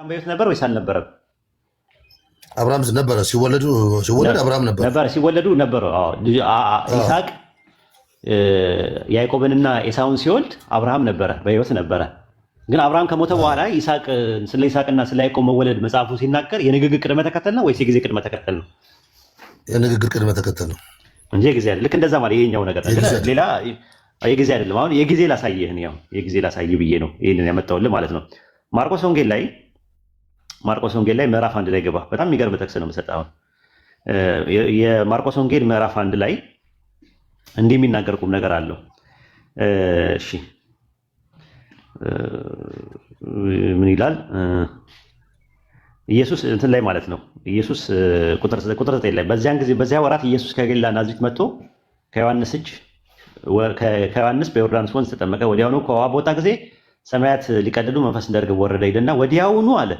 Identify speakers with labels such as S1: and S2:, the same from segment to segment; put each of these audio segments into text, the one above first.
S1: በሕይወት ነበር ወይስ አልነበረም?
S2: አብርሃም ነበረ። ሲወለድ አብርሃም
S1: ነበር። ሲወለዱ ነበረ። ይስሐቅ ያዕቆብንና ኤሳውን ሲወልድ አብርሃም ነበረ፣ በሕይወት ነበረ። ግን አብርሃም ከሞተ በኋላ ስለ ይስሐቅና ስለ ያዕቆብ መወለድ መጽሐፉ ሲናገር የንግግር ቅድመ ተከተል ነው ወይስ የጊዜ ቅድመ ተከተል ነው?
S2: የንግግር ቅድመ ተከተል ነው
S1: እንጂ የጊዜ አይደለም። ልክ እንደዛ ማለት ይሄኛው ነገር ሌላ የጊዜ አይደለም። አሁን የጊዜ ላሳየህ ነው፣ የጊዜ ላሳየህ ብዬ ነው ይሄንን ያመጣሁልህ ማለት ነው። ማርቆስ ወንጌል ላይ ምዕራፍ 1 ላይ ገባ። በጣም የሚገርም ጥቅስ ነው የምሰጠው። አሁን የማርቆስ ወንጌል ምዕራፍ 1 ላይ እንዲህ የሚናገር ቁም ነገር አለው። እሺ ምን ይላል? ኢየሱስ እንትን ላይ ማለት ነው። ኢየሱስ ቁጥር 9 ላይ በዚያ ወራት ኢየሱስ ከገሊላ ናዝሬት መጥቶ ከዮሐንስ በዮርዳኖስ ወንዝ ተጠመቀ። ወዲያውኑ ከውሃ በወጣ ጊዜ ሰማያት ሊቀደዱ መንፈስ እንደ ርግብ ወረደ ይልና ወዲያውኑ አለ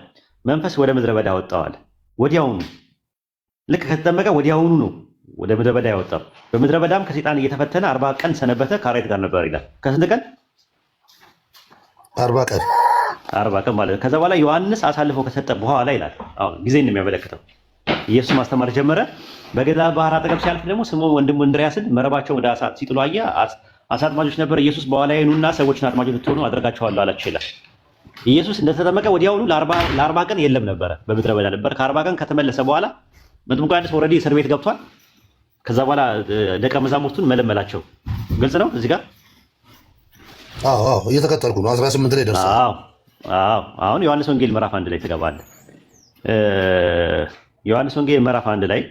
S1: መንፈስ ወደ ምድረ በዳ ወጣው አለ። ወዲያውኑ ልክ ከተጠመቀ ወዲያውኑ ነው ወደ ምድረ በዳ ያወጣው። በምድረ በዳም ከሰይጣን እየተፈተነ 40 ቀን ሰነበተ፣ ከአራዊት ጋር ነበር ይላል። ከስንት ቀን? 40 ቀን ማለት ነው። ከዛ በኋላ ዮሐንስ አሳልፎ ከሰጠ በኋላ ይላል። አሁን ጊዜን ነው የሚያመለክተው። ኢየሱስ ማስተማር ጀመረ። በገሊላ ባህር አጠገብ ሲያልፍ ደግሞ ስምዖን ወንድሙ እንድርያስን መረባቸውን ወደ አሳ ሲጥሉ አየ። አሳ አጥማጆች ነበር። ኢየሱስ በኋላ ኑና ሰዎችን አጥማጆች ልትሆኑ አደርጋቸዋለሁ አላቸው ይላል። ኢየሱስ እንደተጠመቀ ወዲያውኑ ለ40 ቀን የለም ነበረ፣ በምድረ በዳ ነበር። ከ40 ቀን ከተመለሰ በኋላ መጥምቁ ዮሐንስ ኦልሬዲ እስር ቤት ገብቷል። ከዛ በኋላ ደቀ መዛሙርቱን መለመላቸው። ግልጽ ነው እዚህ ጋር።
S2: እየተከተልኩ ነው። 18 ላይ ደርሰናል።
S1: አሁን ዮሐንስ ወንጌል ምዕራፍ 1 ላይ ትገባለህ። ዮሐንስ ወንጌል ምዕራፍ 1 ላይ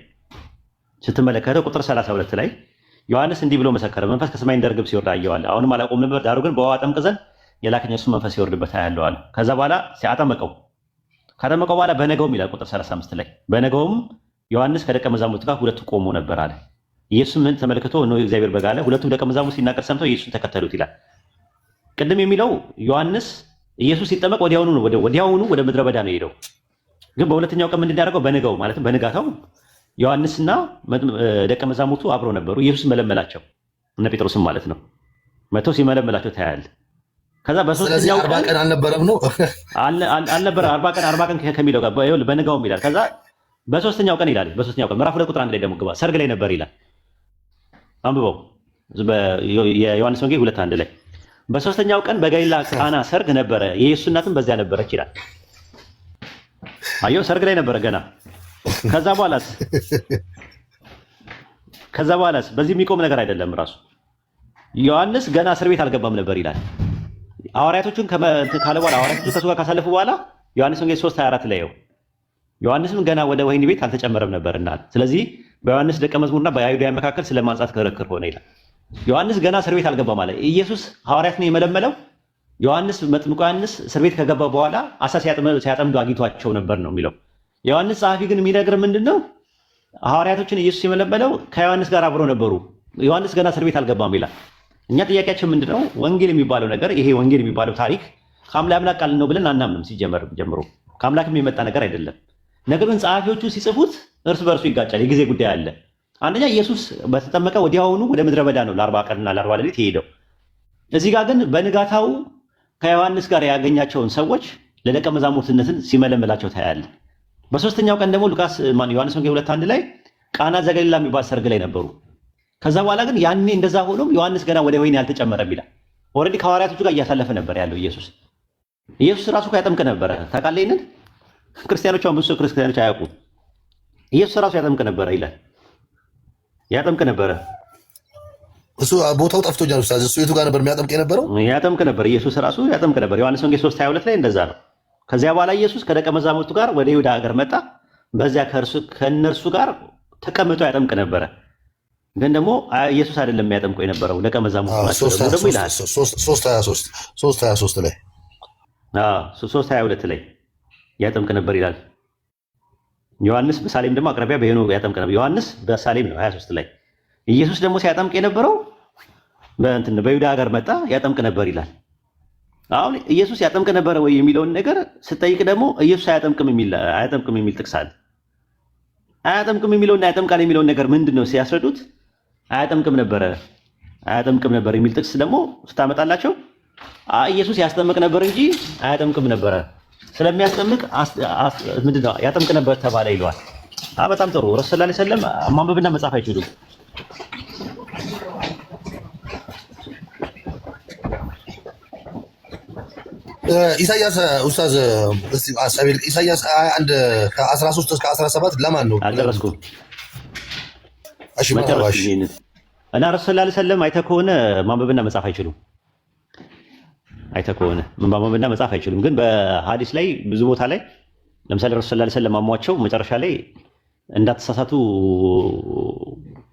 S1: ስትመለከተው ቁጥር 32 ላይ ዮሐንስ እንዲህ ብሎ መሰከረ፣ መንፈስ ከሰማይ እንደ ርግብ ሲወርድ አየዋለሁ። አሁንም አላቆም ነበር፣ ዳሩ ግን በውኃ አጠምቅ ዘንድ የላከኝ እርሱ መንፈስ ሲወርድበት አያለሁ አለ። ከዛ በኋላ ሲያጠመቀው ካጠመቀው በኋላ በነገውም ይላል ቁጥር 35 ላይ በነገውም ዮሐንስ ከደቀ መዛሙርቱ ጋር ሁለቱ ቆሞ ነበር አለ። ኢየሱስም ምን ተመልክቶ እነሆ የእግዚአብሔር በግ አለ። ሁለቱም ደቀ መዛሙርት ሲናገር ሰምተው ኢየሱስን ተከተሉት ይላል። ቅድም የሚለው ዮሐንስ ኢየሱስ ሲጠመቅ ወዲያውኑ ወደ ምድረ በዳ ነው የሄደው። ግን በሁለተኛው ቀን ምንድን ያደረገው? በነጋው ማለትም በንጋታው ዮሐንስና ደቀ መዛሙርቱ አብረው ነበሩ። ኢየሱስ መለመላቸው፣ እነ ጴጥሮስም ማለት ነው። መተው ሲመለመላቸው ታያል። ከዛ በሶስተኛው
S2: ቀን አልነበረም ነው
S1: አልነበረ 40 ቀን ከሚለው ጋር በነጋውም ይላል። ከዛ በሶስተኛው ቀን ይላል። በሶስተኛው ቀን ምዕራፍ 2 ቁጥር 1 ላይ ደግሞ ግባ። ሰርግ ላይ ነበር ይላል። አንብበው የዮሐንስ ወንጌል 2:1 ላይ በሶስተኛው ቀን በገሊላ ቃና ሰርግ ነበረ፣ የኢየሱስ እናትም በዚያ ነበረች ይላል። አየው፣ ሰርግ ላይ ነበረ ገና። ከዛ በኋላስ በዚህ የሚቆም ነገር አይደለም። ራሱ ዮሐንስ ገና እስር ቤት አልገባም ነበር ይላል። ሐዋርያቶቹን ካለ በኋላ ሐዋርያቶቹ ከሱ ጋር ካሳለፉ በኋላ ዮሐንስ ወንጌል 3:24 ላይ ዮሐንስም ገና ወደ ወህኒ ቤት አልተጨመረም ነበርና፣ ስለዚህ በዮሐንስ ደቀ መዝሙርና በአይሁዳውያን መካከል ስለማንጻት ክርክር ሆነ ይላል። ዮሐንስ ገና እስር ቤት አልገባም ማለት ኢየሱስ ሐዋርያትን የመለመለው መጥምቁ ዮሐንስ እስር ቤት ከገባ በኋላ አሳ ሲያጠምዱ አግኝቷቸው ነበር ነው የሚለው። ዮሐንስ ጸሐፊ ግን የሚነግር ምንድን ነው? ሐዋርያቶችን ኢየሱስ የመለመለው ከዮሐንስ ጋር አብረው ነበሩ። ዮሐንስ ገና እስር ቤት አልገባም ይላል። እኛ ጥያቄያችን ምንድን ነው? ወንጌል የሚባለው ነገር ይሄ ወንጌል የሚባለው ታሪክ ከአምላክ ቃል ነው ብለን አናምንም። ሲጀመር ጀምሮ ከአምላክም የመጣ ነገር አይደለም። ነገር ግን ጸሐፊዎቹ ሲጽፉት እርስ በርሱ ይጋጫል። የጊዜ ጉዳይ አለ። አንደኛ ኢየሱስ በተጠመቀ ወዲያውኑ ወደ ምድረ በዳ ነው ለ40 ቀንና ለ40 ሌሊት የሄደው። እዚህ ጋር ግን በንጋታው ከዮሐንስ ጋር ያገኛቸውን ሰዎች ለደቀ መዛሙርትነትን ሲመለመላቸው ታያለ። በሶስተኛው ቀን ደግሞ ዮሐንስ ወንጌል 2:1 ላይ ቃና ዘገሊላ የሚባል ሰርግ ላይ ነበሩ። ከዛ በኋላ ግን ያኔ እንደዛ ሆኖም ዮሐንስ ገና ወደ ወይን ያልተጨመረም ይላል። ኦልሬዲ ከሐዋርያቶቹ ጋር እያሳለፈ ነበር ያለው ኢየሱስ ራሱ ያጠምቅ ነበረ። ታውቃለህ? ይሄንን ክርስቲያኖች አሁን ብዙ ክርስቲያኖች አያውቁም። ኢየሱስ ራሱ ያጠምቅ ነበረ ይላል። ያጠምቅ ነበረ።
S2: እሱ ቦታው ጠፍቶኛል ኡስታዝ። እሱ የቱ ጋር ነበር የሚያጠምቅ የነበረው?
S1: ያጠምቅ ነበር። ኢየሱስ ራሱ ያጠምቅ ነበር። ዮሐንስ ወንጌል 3:22 ላይ እንደዛ ነው። ከዚያ በኋላ ኢየሱስ ከደቀ መዛሙርቱ ጋር ወደ ይሁዳ ሀገር መጣ። በዚያ ከእነርሱ ጋር ተቀምጦ ያጠምቅ ነበረ። ግን ደግሞ ኢየሱስ አይደለም የሚያጠምቀው የነበረው ደቀ መዛሙርቱ ናቸው ደግሞ ይላል
S2: 3:23 ላይ
S1: 3:22 ላይ ያጠምቅ ነበር ይላል። ዮሐንስ በሳሌም ደግሞ አቅራቢያ በሄኖ ያጠምቅ ነበር። ዮሐንስ በሳሌም ነው 23 ላይ። ኢየሱስ ደግሞ ሲያጠምቅ የነበረው በይሁዳ ሀገር መጣ ያጠምቅ ነበር ይላል። አሁን ኢየሱስ ያጠምቅ ነበረ ወይ የሚለውን ነገር ስጠይቅ ደግሞ ኢየሱስ አያጠምቅም የሚል ጥቅስ አለ። አያጠምቅም የሚለውና ያጠምቃል የሚለውን ነገር ምንድን ነው ሲያስረዱት አያጠምቅም ነበር የሚል ጥቅስ ደግሞ ስታመጣላቸው ኢየሱስ ያስጠምቅ ነበር እንጂ አያጠምቅም ነበረ ስለሚያስጠምቅ ምንድን ነው ያጠምቅ ነበር ተባለ ይለዋል። በጣም ጥሩ። ረሱል ሰለላሁ ዐለይሂ ወሰለም ማንበብና መጻፍ አይችሉም።
S2: ኢሳያስ ኡስታዝ ኢሳያስ 21 ከ13 እስከ 17 ለማን ነው?
S1: አልደረስኩም።
S2: እሺ መጨረሻ
S1: እና ረሱል ሰለላሁ ዐለይሂ ወሰለም አይተህ ከሆነ ማንበብና መጻፍ አይችሉም። አይተህ ከሆነ ማንበብና መጻፍ አይችሉም። ግን በሐዲስ ላይ ብዙ ቦታ ላይ ለምሳሌ ረሱል ሰለላሁ ዐለይሂ ወሰለም አሟቸው መጨረሻ ላይ እንዳትሳሳቱ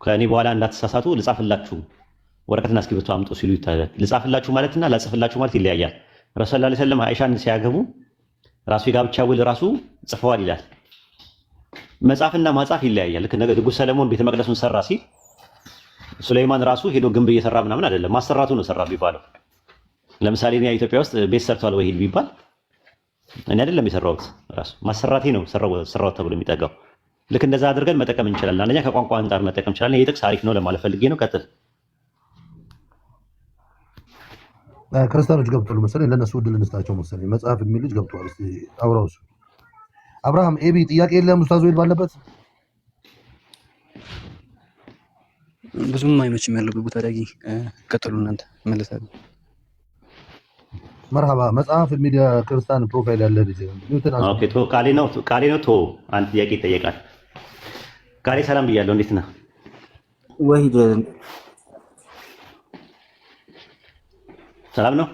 S1: ከእኔ በኋላ እንዳትሳሳቱ ልጻፍላችሁ ወረቀትና እስክሪብቶ አምጡ ሲሉ ይታያል። ልጻፍላችሁ ማለትና ላጽፍላችሁ ማለት ይለያያል። ረሱል ሰለላሁ ዐለይሂ ወሰለም አይሻን ሲያገቡ ራሱ የጋብቻ ውል ራሱ ጽፈዋል ይላል። መጻፍና ማጻፍ ይለያያል። ልክ ንጉሥ ሰለሞን ቤተ መቅደሱን ሰራ ሲል ሱለይማን ራሱ ሄዶ ግንብ እየሰራ ምናምን አይደለም፣ ማሰራቱ ነው ሰራ ቢባለው። ለምሳሌ እኔ ኢትዮጵያ ውስጥ ቤት ሰርቷል ወይ ቢባል እኔ አይደለም የሰራሁት ራሱ ማሰራቴ ነው ሰራው ተብሎ የሚጠጋው። ልክ እንደዛ አድርገን መጠቀም እንችላለን። አንደኛ ከቋንቋ አንጻር መጠቀም እንችላለን። ይሄ ጥቅስ አሪፍ ነው ለማለት ፈልጌ ነው። ቀጥል።
S2: ክርስቲያኖች ገብቷል መሰለኝ፣ ለነሱ እድል እንስጣቸው መሰለኝ። መጽሐፍ የሚል ልጅ ገብቷል። እስቲ አብራው እሱ አብርሃም ኤቢ ጥያቄ የለም ኡስታዝ ወይድ ባለበት
S3: ብዙም አይመችም ያለው ቦታ ዳጊ ቀጥሉ እናንተ መለሳለሁ።
S2: መርሃባ መጽሐፍ የሚል ክርስቲያን ፕሮፋይል ያለ ልጅ
S1: ኦኬ ቶ ቃሌ ነው ቶ አንድ ጥያቄ ይጠየቃል። ቃሌ ሰላም ብያለሁ። እንዴት ነህ?
S3: ወሂድ
S1: ሰላም ነው?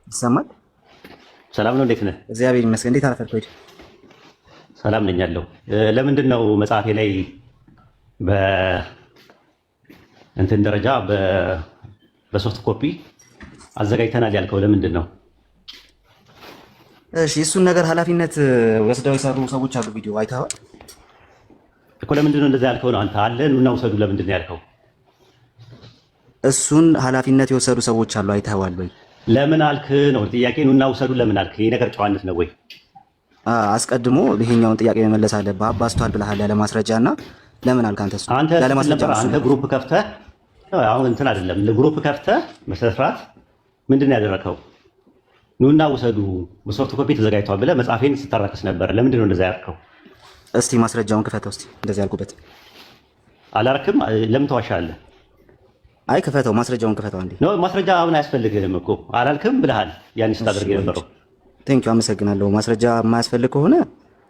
S3: ይሰማል?
S1: ሰላም ነው። እንዴት ነህ?
S3: እግዚአብሔር ይመስገን። እንዴት አረፈድክ? ወሂድ
S1: ሰላም ነኝ ያለው። ለምንድን ነው መጽሐፌ ላይ እንትን ደረጃ በሶፍት ኮፒ አዘጋጅተናል ያልከው ለምንድን ነው?
S3: እሺ እሱን ነገር ኃላፊነት ወስደው የሰሩ ሰዎች አሉ። ቪዲዮ አይተኸዋል
S1: እኮ። ለምንድን ነው እንደዛ ያልከው ነው? አንተ አለ ኑና ውሰዱ ለምንድን ነው ያልከው?
S3: እሱን ኃላፊነት የወሰዱ ሰዎች አሉ። አይተኸዋል ወይ?
S1: ለምን አልክ ነው ጥያቄ። ኑና ውሰዱ ለምን አልክ? ይሄ ነገር ጨዋነት ነው ወይ?
S3: አስቀድሞ ይሄኛውን ጥያቄ መመለስ አለብህ። አባስቷል ብለሃል ያለ ማስረጃ እና ለምን አልክ አንተ? እሱ ያለ ማስረጃ
S1: አንተ ግሩፕ ከፍተህ አሁን እንትን አይደለም ለግሩፕ ከፍተህ መስራት ምንድን ነው ያደረከው? ኑና ውሰዱ በሶፍት ኮፒ ተዘጋጅቷል ብለህ መጽሐፌን ስታራክስ ነበር። ለምንድን ነው እንደዛ ያልከው?
S3: እስቲ ማስረጃውን ክፈተው። እስቲ እንደዛ ያልኩበት
S1: አላረክም። ለምን ተዋሻለህ?
S3: አይ ክፈተው፣ ማስረጃውን ክፈተው አንዴ።
S1: ነው ማስረጃ አሁን አያስፈልግህም እኮ አላልክም ብለሃል። ያን ስታደርግ የነበረው
S3: ቴንኪው፣ አመሰግናለሁ። ማስረጃ የማያስፈልግ ከሆነ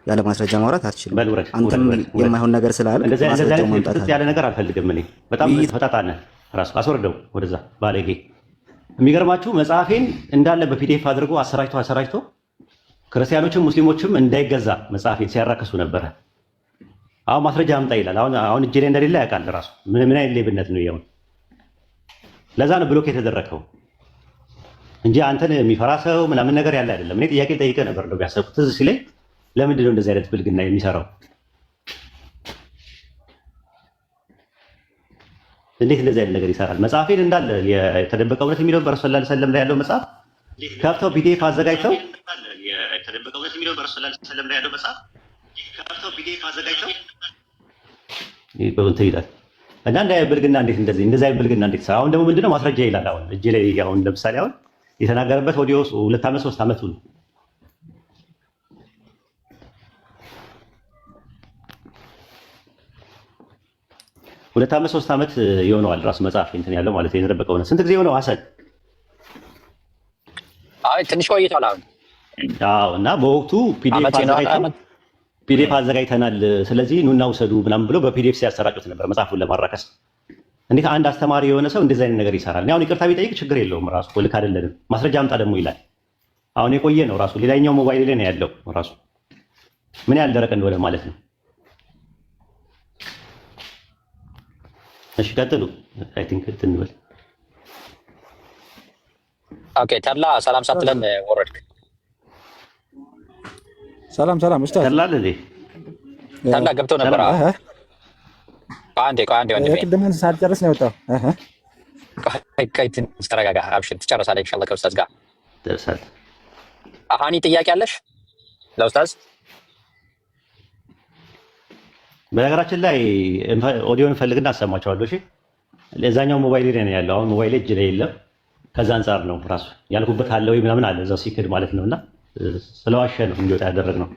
S3: ያለ ማስረጃ ማውራት አትችልም። አንተም የማይሆን ነገር ስላለ
S1: ማስረጃው ማምጣት ያለ ነገር አልፈልግም። እኔ በጣም ፈጣጣነ ራሱ አስወርደው ወደዛ ባለጌ። የሚገርማችሁ መጽሐፌን እንዳለ በፒዲኤፍ አድርጎ አሰራጭቶ ክርስቲያኖችም ሙስሊሞችም እንዳይገዛ መጽሐፌን ሲያራክሱ ነበረ። አሁን ማስረጃ አምጣ ይላል። አሁን እጄ ላይ እንደሌለ ያውቃል ራሱ። ምን አይነት ሌብነት ነው ይሄው? ለዛ ነው ብሎክ የተደረገው እንጂ አንተን የሚፈራ ሰው ምናምን ነገር ያለ አይደለም። እኔ ጥያቄ ጠይቀህ ነበር ነው ያሰብኩት። ትዝ ሲለኝ ለምንድን ነው እንደዚህ አይነት ብልግና የሚሰራው? እንዴት እንደዚህ አይነት ነገር ይሰራል? መጽሐፌን እንዳለ የተደበቀ እውነት የሚለው በረሱል ሰለላሁ ዐለይሂ ወሰለም ላይ ያለው መጽሐፍ ከፍተው ፒዲኤፍ አዘጋጅተው የተደበቀ እውነት የሚለው በረሱል ሰለላሁ ዐለይሂ ወሰለም ላይ ያለው መጽሐፍ ከፍተው ፒዲኤፍ አዘጋጅተው እንትን ይላል እና ብልግና እንዴት እንደዚህ አይነት ብልግና እንዴት ይሰራል? አሁን ደግሞ ምንድነው ማስረጃ ይላል። አሁን እጄ ላይ አሁን ለምሳሌ አሁን የተናገረበት ኦዲዮ 2 ዓመት 3 ዓመቱ ነው። ሁለት ዓመት 3 ዓመት ይሆነዋል ራሱ መጽሐፍ እንትን ያለው ማለት የተደበቀው ነው። ስንት ጊዜ ሆነው ሀሰን?
S4: አይ ትንሽ ቆይቷል። አሁን
S1: አዎ። እና በወቅቱ ፒዲኤፍ አዘጋጅተናል፣ ስለዚህ ኑና ውሰዱ ምናምን ብሎ በፒዲኤፍ ሲያሰራጩት ነበር መጽሐፉን ለማራከስ። እንዴት አንድ አስተማሪ የሆነ ሰው እንደዚህ አይነት ነገር ይሰራል? እኔ አሁን ይቅርታ ቢጠይቅ ችግር የለውም ራሱ ልክ አይደለንም ማስረጃ አምጣ ደግሞ ይላል። አሁን የቆየ ነው ራሱ ሌላኛው ሞባይል ላይ ነው ያለው ራሱ ምን ያህል ደረቅ እንደሆነ ማለት ነው። እሺ ቀጥሉ። አይ ቲንክ እንትንበል።
S4: ኦኬ ተላ ሰላም ሳትለን ወረድክ።
S5: ሰላም ኡስታዝ
S1: ተላል እንዴ?
S4: ተላ ገብቶ ነበር። አንዴ ወንድሜ
S5: ቅድምን ሳልጨርስ ነው የወጣው።
S4: ቆይ ትንሽ ተረጋጋ። አብሽር ትጨርሳለህ ኢንሻአላህ ከኡስታዝ ጋር
S1: ደርሳል።
S4: አሃኒ ጥያቄ አለሽ ለኡስታዝ?
S1: በነገራችን ላይ ኦዲዮን ፈልግና አሰማቸዋለሁ። እሺ ለዛኛው ሞባይል ላይ ነው ያለው። አሁን ሞባይል እጅ ላይ የለም። ከዛ አንፃር ነው ራሱ ያልኩበት አለ ወይ ምናምን አለ እዛው ሲክድ ማለት ነውና ስለዋሸ ነው እንዲወጣ ያደረግነው።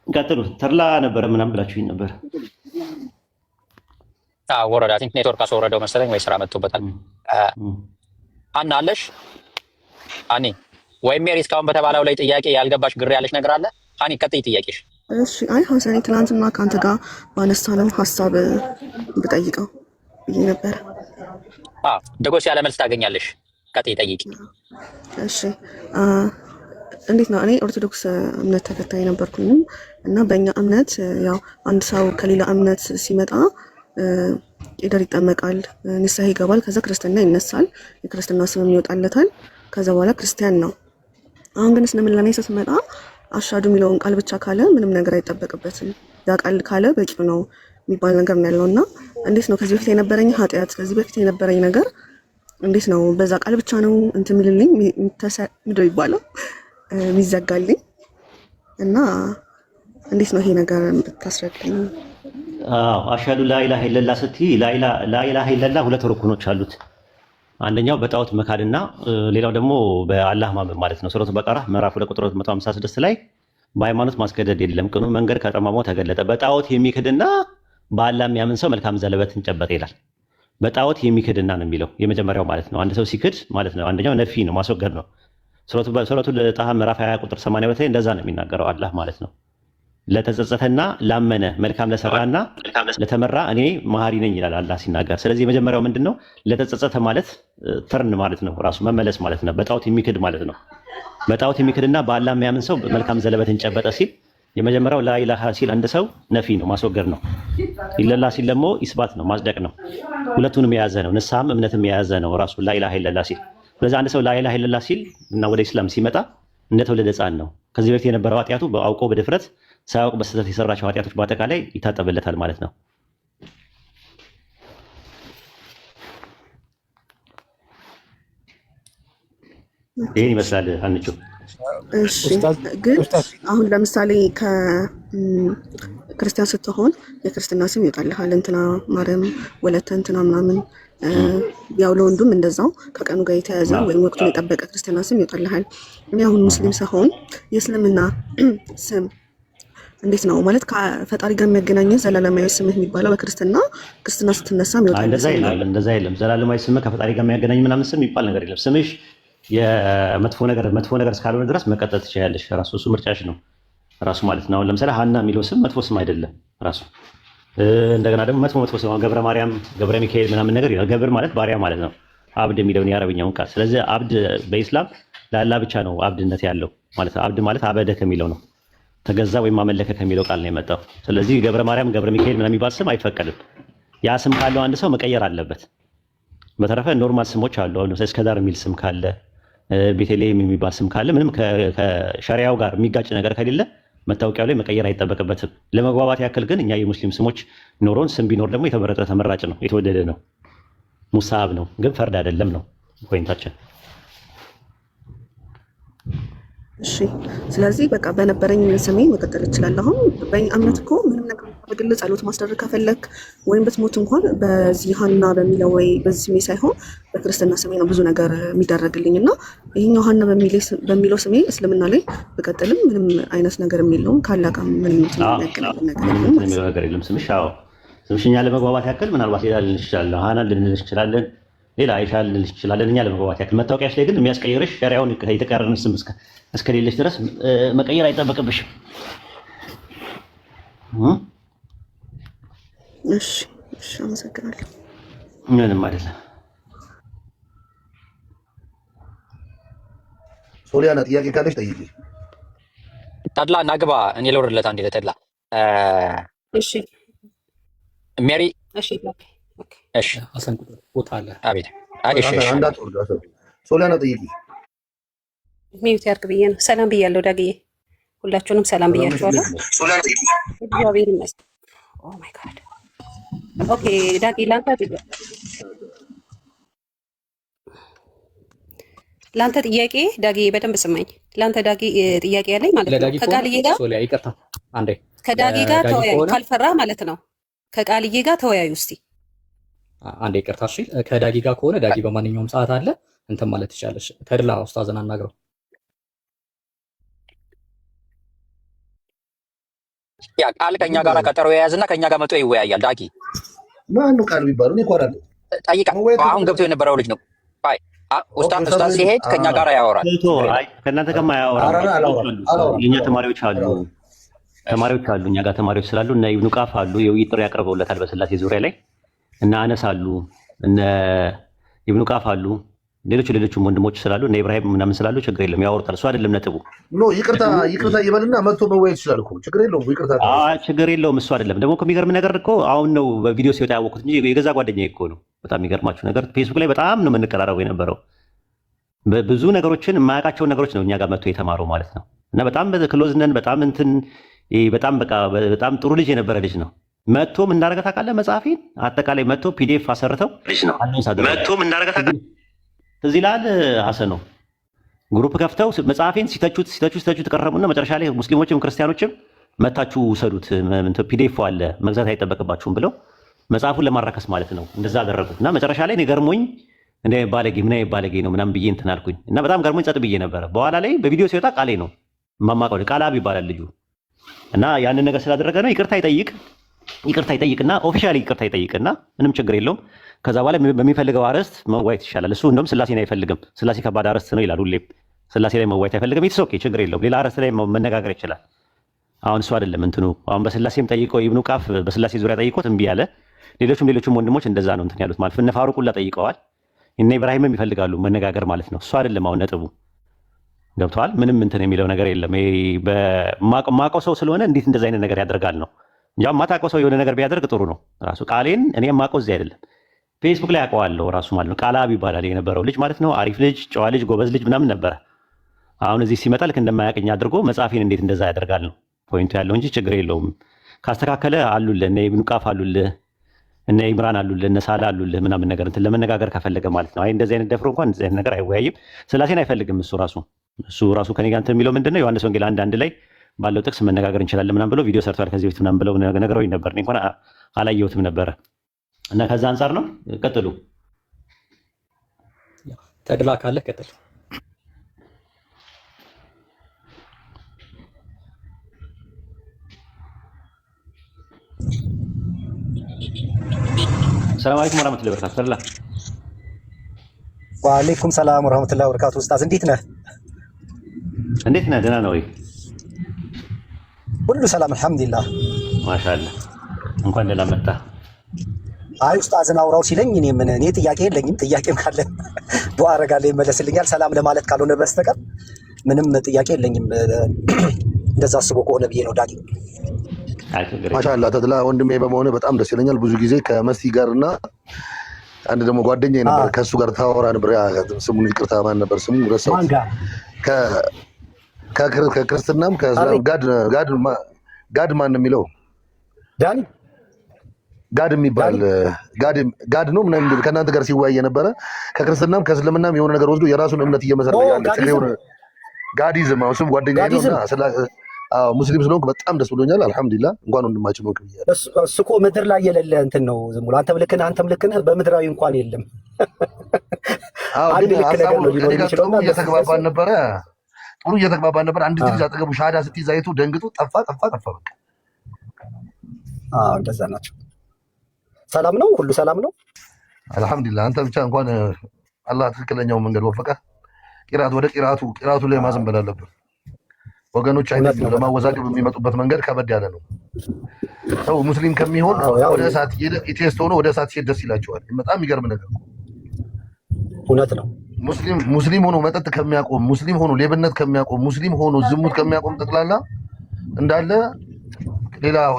S1: ቀጥሉ። ተድላ ነበረ ምናምን ብላችሁኝ ነበር።
S4: ወረዳ ቲንክ ኔትወርክ አስወረደው መሰለኝ ወይ ስራ መጥቶበታል። አና አለሽ አኒ ወይም ሜሪ እስካሁን በተባለው ላይ ጥያቄ ያልገባሽ ግር ያለሽ ነገር አለ? አኒ ቀጥይ ጥያቄሽ።
S6: እሺ አይ ሀሰኔ ትናንትና ከአንተ ጋር ባነሳነው ሀሳብ ብጠይቀው ብዬ ነበር።
S4: ደጎስ ያለ መልስ ታገኛለሽ። ቀጥይ ጠይቂ።
S6: እሺ እንዴት ነው? እኔ ኦርቶዶክስ እምነት ተከታይ ነበርኩኝም እና በእኛ እምነት ያው አንድ ሰው ከሌላ እምነት ሲመጣ ቄደር ይጠመቃል፣ ንስሐ ይገባል፣ ከዛ ክርስትና ይነሳል፣ የክርስትና ስምም ይወጣለታል። ከዛ በኋላ ክርስቲያን ነው። አሁን ግን እስልምና ላይ ስትመጣ አሻዱ የሚለውን ቃል ብቻ ካለ ምንም ነገር አይጠበቅበትም። ያ ቃል ካለ በቂ ነው የሚባል ነገር ነው ያለው እና እንዴት ነው ከዚህ በፊት የነበረኝ ኃጢአት ከዚህ በፊት የነበረኝ ነገር እንዴት ነው በዛ ቃል ብቻ ነው እንትን የሚልልኝ ምንድነው ይባለው የሚዘጋልኝ? እና እንዴት ነው ይሄ ነገር ብታስረዳኝ?
S1: አሻዱ ላኢላሃ ኢለላህ ስትይ ላኢላሃ ኢለላህ ሁለት ሩክኖች አሉት። አንደኛው በጣዖት መካድና ሌላው ደግሞ በአላህ ማመን ማለት ነው። ሱረቱ በቀራ ምዕራፍ 2 ቁጥር 156 ላይ በሃይማኖት ማስገደድ የለም ቅኑ መንገድ ከጠማማው ተገለጠ። በጣዖት የሚክድና በአላህ የሚያምን ሰው መልካም ዘለበትን ጨበጠ ይላል። በጣዖት የሚክድና ነው የሚለው የመጀመሪያው ማለት ነው። አንድ ሰው ሲክድ ማለት ነው። አንደኛው ነፊ ነው ማስወገድ ነው። ሱረቱ ጣሃ ምዕራፍ 20 ቁጥር 82 ላይ እንደዛ ነው የሚናገረው አላህ ማለት ነው። ለተጸጸተና ላመነ መልካም ለሰራና ለተመራ እኔ መሀሪ ነኝ ይላል አላህ ሲናገር። ስለዚህ የመጀመሪያው ምንድነው? ለተጸጸተ ማለት ተርን ማለት ነው፣ ራሱ መመለስ ማለት ነው። በጣዖት የሚክድ ማለት ነው። በጣዖት የሚክድና በአላህ የሚያምን ሰው መልካም ዘለበትን ጨበጠ ሲል የመጀመሪያው ላኢላሃ ሲል አንድ ሰው ነፊ ነው ማስወገድ ነው። ኢለላህ ሲል ደግሞ ኢስባት ነው ማጽደቅ ነው። ሁለቱንም የያዘ ነው። ንስሐም እምነትም የያዘ ነው ራሱ ላኢላሃ ኢለላህ ሲል። ስለዚህ አንድ ሰው ላኢላሃ ኢለላህ ሲል እና ወደ ኢስላም ሲመጣ እንደተወለደ ሕፃን ነው። ከዚህ በፊት የነበረው ኃጢአቱ አውቆ በድፍረት ሳያውቅ በስህተት የሰራቸው ኃጢአቶች በአጠቃላይ ይታጠብለታል ማለት ነው። ይህን ይመስላል አንቺ።
S6: እሺ ግን አሁን ለምሳሌ ከክርስቲያን ስትሆን የክርስትና ስም ይወጣልሃል። እንትና ማርያም ወለተ እንትና ምናምን ያው ለወንዱም እንደዛው ከቀኑ ጋር የተያዘ ወይም ወቅቱን የጠበቀ ክርስትና ስም ይወጣልሃል። እኔ አሁን ሙስሊም ሳይሆን የእስልምና ስም እንዴት ነው ማለት ከፈጣሪ ጋር የሚያገናኘ ዘላለማዊ ስምህ የሚባለው በክርስትና ስትነሳ ይወጣል?
S1: እንደዛ የለም። ዘላለማዊ ስምህ ከፈጣሪ ጋር የሚያገናኝ ምናምን ስም የሚባል ነገር የለም። ስምሽ የመጥፎ ነገር እስካልሆነ ድረስ መቀጠል ትችላለሽ። ራሱ እሱ ምርጫሽ ነው ራሱ ማለት ነው። አሁን ለምሳሌ ሀና የሚለው ስም መጥፎ ስም አይደለም ራሱ። እንደገና ደግሞ መጥፎ ስም ገብረ ማርያም፣ ገብረ ሚካኤል ምናምን ነገር ይላል። ገብር ማለት ባሪያ ማለት ነው። አብድ የሚለውን የአረብኛውን ቃል። ስለዚህ አብድ በኢስላም ለአላህ ብቻ ነው አብድነት ያለው ማለት ነው። አብድ ማለት አበደ ከሚለው ነው፣ ተገዛ ወይም አመለከ ከሚለው ቃል ነው የመጣው። ስለዚህ ገብረ ማርያም፣ ገብረ ሚካኤል ምናምን የሚባል ስም አይፈቀድም። ያ ስም ካለው አንድ ሰው መቀየር አለበት። በተረፈ ኖርማል ስሞች አሉ። አሁን እስከዳር የሚል ስም ካለ፣ ቤተልሔም የሚባል ስም ካለ ምንም ከሸሪያው ጋር የሚጋጭ ነገር ከሌለ መታወቂያው ላይ መቀየር አይጠበቅበትም። ለመግባባት ያክል ግን እኛ የሙስሊም ስሞች ኖሮን ስም ቢኖር ደግሞ የተመረጠ ተመራጭ ነው፣ የተወደደ ነው፣ ሙሳብ ነው፣ ግን ፈርድ አይደለም ነው ፖይንታችን።
S6: እሺ ስለዚህ በቃ በነበረኝ ስሜ መቀጠል እችላለሁ። አሁን በእኛ እምነት እኮ ምንም ነገር በግል ጸሎት ማስደረግ ከፈለክ ወይም ብትሞት እንኳን በዚህ ሀና በሚለው ወይ በዚህ ስሜ ሳይሆን በክርስትና ስሜ ነው ብዙ ነገር የሚደረግልኝ እና ይሄኛው ሀና በሚለው ስሜ እስልምና ላይ በቀጥልም ምንም አይነት ነገር የለውም። ካላቃ ምንም
S1: ነገር የለም። ስምሽ እኛ ለመግባባት ያክል ምናልባት ሌላ ልንልሽ ይችላለን፣ ሀና ልንልሽ ይችላለን፣ ሌላ አይሻ ልንልሽ ይችላለን። እኛ ለመግባባት ያክል መታወቂያሽ ላይ ግን የሚያስቀይርሽ ሸሪያውን የተቃረነ ስም እስከሌለሽ ድረስ መቀየር አይጠበቅብሽም።
S6: እሺ አመሰግናለሁ።
S1: ምንም አይደለም።
S2: ሶሊያና ጥያቄ ካለሽ ጠይቂ።
S4: ተድላ እናግባ። እኔ ልወርድለት አንዴ ለተድላ።
S7: እሺ
S4: ሜሪ።
S7: እሺ
S4: እሺ
S5: ሀሰን ቦታ አለ።
S4: አቤት።
S2: ሶሊያና ጠይቂ።
S7: ሚዩት ያርግ ብዬ ነው። ሰላም ብያለሁ ዳግዬ፣ ሁላችሁንም ሰላም ብያችኋለሁ። እግዚአብሔር ይመስገን። ኦ ማይ ጋድ። ኦኬ ዳጊ ላንተ ጥያቄ ዳጊ በደንብ ስማኝ። ላንተ ዳጊ ጥያቄ ያለኝ ማለት ነው ከቃልዬ ጋር
S5: ይቅርታ አንዴ
S7: ከዳጊ ጋር ተወያዩ፣ ካልፈራ ማለት ነው። ከቃልዬ ጋር ተወያዩ እስቲ።
S8: አንድ ይቅርታ እሺ። ከዳጊ ጋር ከሆነ ዳጊ በማንኛውም ሰዓት አለ እንትን ማለት ትችላለሽ። ተድላ ኡስታዝን አናግረው።
S4: ያ ቃል ከኛ ጋር ቀጠሮ የያዝና ከኛ ጋር መጥቶ ይወያያል። ዳጊ
S2: ማን ነው ቃል የሚባለው? እኔ እኮ
S4: ጠይቃ አሁን ገብቶ የነበረው ልጅ ነው። አይ ኡስታዝ ሲሄድ ከኛ ጋር ያወራል።
S1: ከእናንተ ጋር ያወራል። የኛ ተማሪዎች አሉ እኛ ጋር ተማሪዎች ስላሉ እነ ኢብኑ ቃፍ አሉ። የውይይት ጥሪ ያቀርበውለታል በስላሴ ዙሪያ ላይ እነ አነስ አሉ፣ እነ ኢብኑ ቃፍ አሉ፣ ሌሎችም ወንድሞች ስላሉ እነ ኢብራሂም ምናምን ስላሉ ችግር የለም ያወሩታል። እሱ አይደለም ነጥቡ።
S2: ይቅርታ ይበልና መጥቶ መወያየት ይችላል እኮ ችግር የለውም። ይቅርታ
S1: ችግር የለውም። እሱ አይደለም ደግሞ እኮ የሚገርም ነገር እኮ አሁን ነው በቪዲዮ ሲወጣ ያወቅሁት እንጂ የገዛ ጓደኛዬ እኮ ነው። በጣም የሚገርማችሁ ነገር ፌስቡክ ላይ በጣም ነው የምንቀራረበው የነበረው። ብዙ ነገሮችን የማያውቃቸውን ነገሮች ነው እኛ ጋር መጥቶ የተማረው ማለት ነው። እና በጣም ክሎዝ ነን። በጣም ጥሩ ልጅ የነበረ ልጅ ነው። መጥቶ ምን እንዳደረገ ታውቃለህ? መጽሐፌን አጠቃላይ መጥቶ ፒዲኤፍ አሰርተው እዚህ ይላል ሀሰን ነው ግሩፕ ከፍተው መጽሐፌን ሲተቹት ቀረቡና መጨረሻ ላይ ሙስሊሞችም ክርስቲያኖችም መታችሁ ውሰዱት ፒዲኤፍ አለ መግዛት አይጠበቅባችሁም ብለው መጽሐፉን ለማራከስ ማለት ነው እንደዛ አደረጉ። እና መጨረሻ ላይ እኔ ገርሞኝ እንደ ባለጌ ነው ምናምን ብዬ እንትን አልኩኝ እና በጣም ገርሞኝ ጸጥ ብዬ ነበረ። በኋላ ላይ በቪዲዮ ሲወጣ ቃሌ ነው ማማቀው ቃላብ ይባላል ልጁ እና ያንን ነገር ስላደረገ ነው ይቅርታ ይጠይቅና ኦፊሻሊ ይቅርታ ይጠይቅና ምንም ችግር የለውም። ከዛ በኋላ በሚፈልገው አርዕስት መዋየት ይሻላል። እሱ እንደውም ስላሴን አይፈልግም። ስላሴ ከባድ አርዕስት ነው ይላል ሁሌም። ስላሴ ላይ መዋየት አይፈልግም። ኢትስ ኦኬ ችግር የለውም። ሌላ አርዕስት ላይ መነጋገር ይችላል። አሁን እሱ አይደለም እንትኑ አሁን በስላሴም ጠይቆ ኢብኑ ቃፍ በስላሴ ዙሪያ ጠይቆት እምቢ አለ። ሌሎችም ወንድሞች እንደዛ ነው እንትን ያሉት ማለት እነ ፋሩቁላ ጠይቀዋል። እነ ኢብራሂምም ይፈልጋሉ መነጋገር ማለት ነው። እሱ አይደለም አሁን ነጥቡ ገብተዋል። ምንም እንትን የሚለው ነገር የለም። ማቀው ሰው ስለሆነ እንዴት እንደዛ አይነት ነገር ያደርጋል ነው እንጂ ማታውቀው ሰው የሆነ ነገር ቢያደርግ ጥሩ ነው። ራሱ ቃሌን እኔ ማቀው እዚህ አይደለም ፌስቡክ ላይ አውቀዋለሁ ራሱ ማለት ነው። ቃላብ ይባላል የነበረው ልጅ ማለት ነው። አሪፍ ልጅ፣ ጨዋ ልጅ፣ ጎበዝ ልጅ ምናምን ነበረ። አሁን እዚህ ሲመጣ ልክ እንደማያውቅኝ አድርጎ መጽሐፌን እንዴት እንደዛ ያደርጋል ነው ፖይንቱ ያለው እንጂ ችግር የለውም። ካስተካከለ አሉልህ እነ ኢብኑ ቃፍ አሉልህ እነ ኢምራን አሉልህ እነ ሳላ አሉልህ ምናምን ነገር እንትን ለመነጋገር ከፈለገ ማለት ነው። አይ እንደዚህ አይነት ደፍሮ እንኳን እንደዚህ አይነት ነገር አይወያይም። ስላሴን አይፈልግም እሱ ራሱ ከኔ ጋር እንትን የሚለው ምንድነው ዮሐንስ ወንጌል አንድ ላይ ባለው ጥቅስ መነጋገር እንችላለን ምናምን ብለው ቪዲዮ ሰርቷል ከዚህ በፊት ምናምን ብለው ነገረውኝ ነበር። እኔ እንኳን አላየሁትም ነበረ እና ከዛ አንጻር ነው። ቀጥሉ
S8: ተድላ ካለ ቀጥል።
S1: ሰላም አለይኩም ወራህመቱላሂ ወበረካቱ። ተድላ
S9: ወአለይኩም ሰላም ወራህመቱላሂ ወበረካቱ። ኡስታዝ እንዴት ነህ?
S1: ደህና ነው ወይ?
S9: ሁሉ ሰላም አልሐምዱሊላህ።
S1: ማሻአላህ እንኳን ደህና መጣ።
S9: አይ ኡስታዝን አውራው ሲለኝ እኔ ጥያቄ የለኝም። ጥያቄም ካለ ዱአ አደርጋለሁ ይመለስልኛል። ሰላም ለማለት ካልሆነ በስተቀር ምንም ጥያቄ የለኝም። እንደዛ አስቦ ከሆነ ብዬ ነው። ዳጊ
S2: ማሻአላህ ተድላ ወንድሜ በመሆነ በጣም ደስ ይለኛል። ብዙ ጊዜ ከመሲ ጋርና አንድ ደግሞ ጓደኛዬ ነበር ከሱ ጋር ታወራ ነበር። ስሙን ይቅርታ ማን ነበር ስሙ ረሳው። ከክርስትናም ጋድ ማን ነው የሚለው
S9: ዳኒ
S2: ጋድ የሚባል ጋድ ነው ምናምን ከእናንተ ጋር ሲወያይ ነበረ። ከክርስትናም ከእስልምናም የሆነ ነገር ወስዶ የራሱን እምነት እየመሰረተ ያለ ጋዲዝም እሱም ጓደኛዬ ነው። ሙስሊም ስለሆንኩ በጣም ደስ ብሎኛል። አልሐምዱሊላህ እንኳን ወንድማችን ነው ብያለሁ።
S9: እሱ እኮ ምድር ላይ የሌለ እንትን ነው። ዝም ብሎ አንተም ልክ ነህ፣ በምድራዊ እንኳን የለም።
S2: አንድ ልክ ነገር ነው ሊሆን ይችላል። እየተግባባን ነበረ፣ ጥሩ እየተግባባን ነበር። አንድ ልጅ አጠገቡ ሻሃዳ ስትይዝ አይቶ ደንግጦ ጠፋ። በቃ
S9: እንደዛ ናቸው። ሰላም ነው፣ ሁሉ ሰላም ነው።
S2: አልሐምዱሊላህ። አንተ ብቻ እንኳን አላህ ትክክለኛውን መንገድ ወፈቀ። ወደ ቂራቱ ላይ ማዘንበል አለብን። ወገኖች አይነት ነው ለማወዛገብ የሚመጡበት መንገድ ከበድ ያለ ነው። ሰው ሙስሊም ከሚሆን ወደ እሳት ኢቴስት ሆኖ ወደ እሳት ሲሄድ ደስ ይላቸዋል። በጣም የሚገርም ነገር ነው።
S9: እውነት ነው።
S2: ሙስሊም ሆኖ መጠጥ ከሚያቆም፣ ሙስሊም ሆኖ ሌብነት ከሚያቆም፣ ሙስሊም ሆኖ ዝሙት ከሚያቆም ጠቅላላ እንዳለ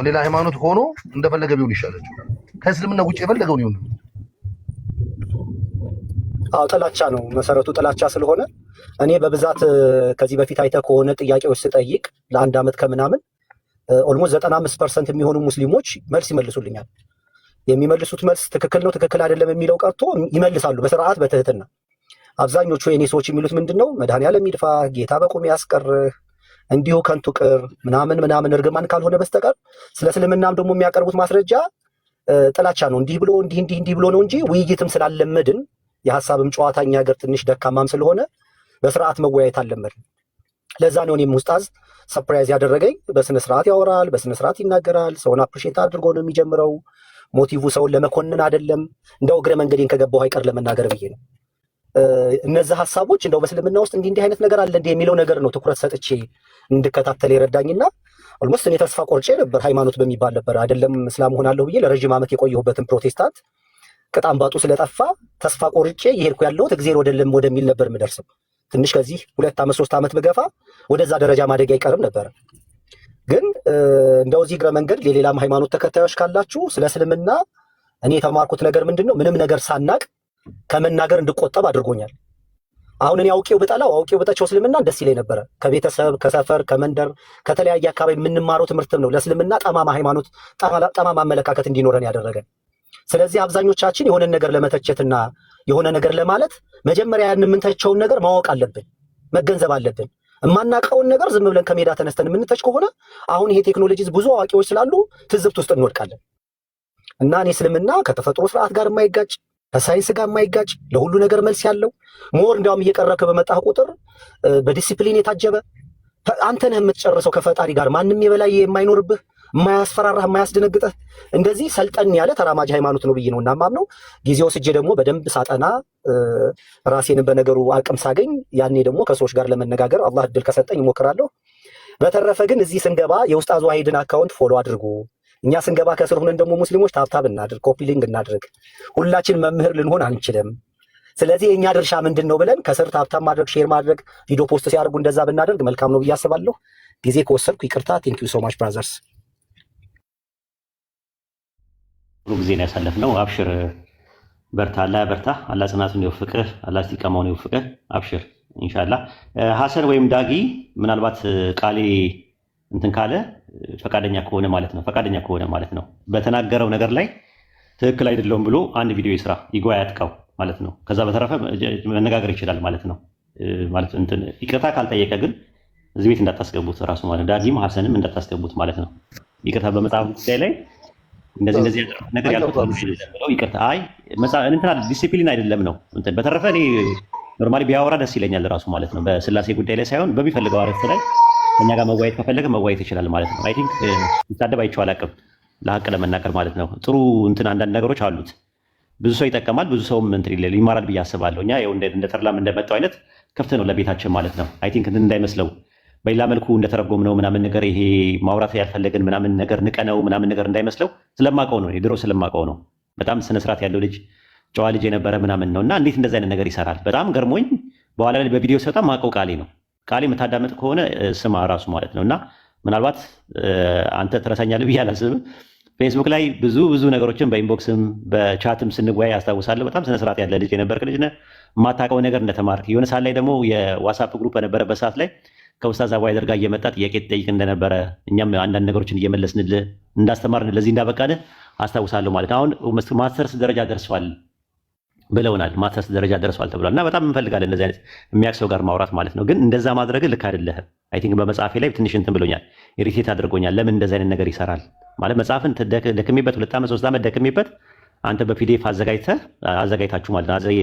S2: ሌላ ሃይማኖት ሆኖ እንደፈለገ ቢሆን ይሻላቸው። ከእስልምና ውጭ የፈለገውን ይሁን።
S9: ጥላቻ ነው መሰረቱ፣ ጥላቻ ስለሆነ እኔ በብዛት ከዚህ በፊት አይተህ ከሆነ ጥያቄዎች ስጠይቅ ለአንድ ዓመት ከምናምን ኦልሞስት 95% የሚሆኑ ሙስሊሞች መልስ ይመልሱልኛል። የሚመልሱት መልስ ትክክል ነው ትክክል አይደለም የሚለው ቀርቶ ይመልሳሉ በስርዓት በትህትና። አብዛኞቹ የኔ ሰዎች የሚሉት ምንድነው መድኃኒዓለም ይድፋ፣ ጌታ በቁም ያስቀርህ፣ እንዲሁ ከንቱ ቅር ምናምን እርግማን ካልሆነ በስተቀር ስለ እስልምናም ደግሞ የሚያቀርቡት ማስረጃ ጥላቻ ነው። እንዲህ ብሎ እንዲህ ብሎ ነው እንጂ ውይይትም ስላለመድን የሀሳብም ጨዋታ እኛ ሀገር ትንሽ ደካማም ስለሆነ በስርዓት መወያየት አለመድን። ለዛ ነው እኔም ኡስታዝ ሰርፕራይዝ ያደረገኝ። በስነ ስርዓት ያወራል፣ በስነ ስርዓት ይናገራል። ሰውን አፕሪሼት አድርጎ ነው የሚጀምረው። ሞቲቭ ሰውን ለመኮንን አይደለም። እንደው እግረ መንገዴን ከገባሁ አይቀር ለመናገር ብዬ ነው። እነዚህ ሀሳቦች እንደው በእስልምና ውስጥ እንዲህ አይነት ነገር አለ እንዲህ የሚለው ነገር ነው ትኩረት ሰጥቼ እንድከታተል የረዳኝና ኦልሞስት እኔ ተስፋ ቆርጬ ነበር። ሃይማኖት በሚባል ነበር አይደለም እስላም ሆናለሁ ብዬ ለረጅም ዓመት የቆየሁበትን ፕሮቴስታንት ቅጣም ባጡ ስለጠፋ ተስፋ ቆርጬ የሄድኩ ያለሁት እግዜር ወደሚል ነበር የምደርሰው። ትንሽ ከዚህ 2 ዓመት 3 ዓመት ብገፋ ወደዛ ደረጃ ማደግ አይቀርም ነበር። ግን እንደው እዚህ እግረ መንገድ የሌላም ሃይማኖት ተከታዮች ካላችሁ ስለ እስልምና እኔ የተማርኩት ነገር ምንድነው? ምንም ነገር ሳናቅ ከመናገር እንድቆጠብ አድርጎኛል። አሁን እኔ አውቄው በጠቸው እስልምና ደስ ይለኝ ነበረ። ከቤተሰብ ከሰፈር ከመንደር ከተለያየ አካባቢ የምንማረው ትምህርትም ነው ለእስልምና ጠማማ ሃይማኖት ጠማማ አመለካከት እንዲኖረን ያደረገን። ስለዚህ አብዛኞቻችን የሆነ ነገር ለመተቸትና የሆነ ነገር ለማለት መጀመሪያ ያን የምንተቸውን ነገር ማወቅ አለብን፣ መገንዘብ አለብን። የማናውቀውን ነገር ዝም ብለን ከሜዳ ተነስተን የምንተች ከሆነ አሁን ይሄ ቴክኖሎጂ ብዙ አዋቂዎች ስላሉ ትዝብት ውስጥ እንወድቃለን። እና እኔ እስልምና ከተፈጥሮ ስርዓት ጋር የማይጋጭ ከሳይንስ ጋር የማይጋጭ ለሁሉ ነገር መልስ ያለው ሞር እንዲያውም እየቀረብክ በመጣህ ቁጥር በዲሲፕሊን የታጀበ አንተ ነህ የምትጨርሰው ከፈጣሪ ጋር ማንም የበላይ የማይኖርብህ የማያስፈራራህ የማያስደነግጠህ እንደዚህ ሰልጠን ያለ ተራማጅ ሃይማኖት ነው ብዬ ነው እና ማምነው። ጊዜ ወስጄ ደግሞ በደንብ ሳጠና ራሴንም በነገሩ አቅም ሳገኝ ያኔ ደግሞ ከሰዎች ጋር ለመነጋገር አላህ እድል ከሰጠኝ እሞክራለሁ። በተረፈ ግን እዚህ ስንገባ የኡስታዝ ዋሂድን አካውንት ፎሎ አድርጉ። እኛ ስንገባ ከስር ሆነን ደግሞ ሙስሊሞች ታብታብ እናድርግ፣ ኮፒ ሊንክ እናድርግ። ሁላችን መምህር ልንሆን አንችልም። ስለዚህ የእኛ ድርሻ ምንድን ነው ብለን ከስር ታብታብ ማድረግ፣ ሼር ማድረግ፣ ቪዲዮ ፖስት ሲያደርጉ እንደዛ ብናደርግ መልካም ነው ብዬ አስባለሁ። ጊዜ ከወሰድኩ ይቅርታ። ቴንክ ዩ ሶ ማች ብራዘርስ።
S1: ጥሩ ጊዜ ነው ያሳለፍነው። አብሽር፣ በርታ፣ አላህ በርታ፣ አላህ ጽናቱን ይወፍቅህ፣ አላህ እስቲቃማውን ይወፍቅህ። አብሽር ኢንሻአላህ። ሐሰን ወይም ዳጊ ምናልባት ቃሌ እንትን ካለ ፈቃደኛ ከሆነ ማለት ነው በተናገረው ነገር ላይ ትክክል አይደለውም ብሎ አንድ ቪዲዮ ይስራ፣ ይጓ ያጥቃው ማለት ነው። ከዛ በተረፈ መነጋገር ይችላል ማለት ነው። ይቅርታ ካልጠየቀ ግን እዚህ ቤት እንዳታስገቡት ራሱ ማለት ዳጊም ሐሰንም እንዳታስገቡት ማለት ነው። ይቅርታ በመጽሐፍ ጉዳይ ላይ እንደዚህ ነገር ያልኩት ይቅርታ እንትና ዲሲፕሊን አይደለም ነው። በተረፈ እኔ ኖርማሊ ቢያወራ ደስ ይለኛል ራሱ ማለት ነው። በስላሴ ጉዳይ ላይ ሳይሆን በሚፈልገው አረፍት ላይ ከኛ ጋር መዋየት ከፈለገ መዋየት ይችላል ማለት ነው። አይ ቲንክ ሲታደብ አይቼው አላውቅም ለሀቅ ለመናገር ማለት ነው። ጥሩ አንዳንድ ነገሮች አሉት። ብዙ ሰው ይጠቀማል፣ ብዙ ሰውም ይማራል ብዬ አስባለሁ። እኛ እንደ ተርላም እንደመጣው አይነት ክፍት ነው ለቤታችን ማለት ነው። አይ ቲንክ እንዳይመስለው በሌላ መልኩ እንደተረጎም ነው ምናምን ነገር ይሄ ማውራት ያልፈለግን ምናምን ነገር ንቀነው ምናምን ነገር እንዳይመስለው ስለማውቀው ነው። ድሮ ስለማውቀው ነው። በጣም ስነስርዓት ያለው ልጅ ጨዋ ልጅ የነበረ ምናምን ነው እና እንዴት እንደዚህ አይነት ነገር ይሰራል በጣም ገርሞኝ በኋላ ላይ በቪዲዮ ሲወጣ ማውቀው ቃሌ ነው። ቃሌ የምታዳመጥ ከሆነ ስማ ራሱ ማለት ነው። እና ምናልባት አንተ ትረሳኛለህ ብዬ አላስብም። ፌስቡክ ላይ ብዙ ነገሮችን በኢንቦክስም በቻትም ስንወያይ አስታውሳለሁ። በጣም ስነስርዓት ያለ ልጅ የነበርክ ልጅ ነህ። የማታውቀው ነገር እንደተማርክ የሆነ ሰዓት ላይ ደግሞ የዋትስአፕ ግሩፕ በነበረበት ሰዓት ላይ ከኡስታዝ አቡሀይደር ጋር እየመጣ ጥያቄ ትጠይቅ እንደነበረ እኛም አንዳንድ ነገሮችን እየመለስንልህ እንዳስተማርን ለዚህ እንዳበቃንህ አስታውሳለሁ ማለት ነው። አሁን ማስተርስ ደረጃ ደርሷል ብለውናል። ማስተርስ ደረጃ ደርሷል ተብሏል እና በጣም እንፈልጋለን እንደዚህ አይነት የሚያውቅ ሰው ጋር ማውራት ማለት ነው። ግን እንደዛ ማድረግ ልክ አይደለህም። አይ ቲንክ በመጽሐፌ ላይ ትንሽ እንትን ብሎኛል፣ ኢሪቴት አድርጎኛል። ለምን እንደዚህ አይነት ነገር ይሰራል ማለት መጽሐፍን ደክሜበት 2 ዓመት 3 ዓመት ደክሜበት አንተ በፒዲኤፍ አዘጋጅታችሁ ማለት ነው።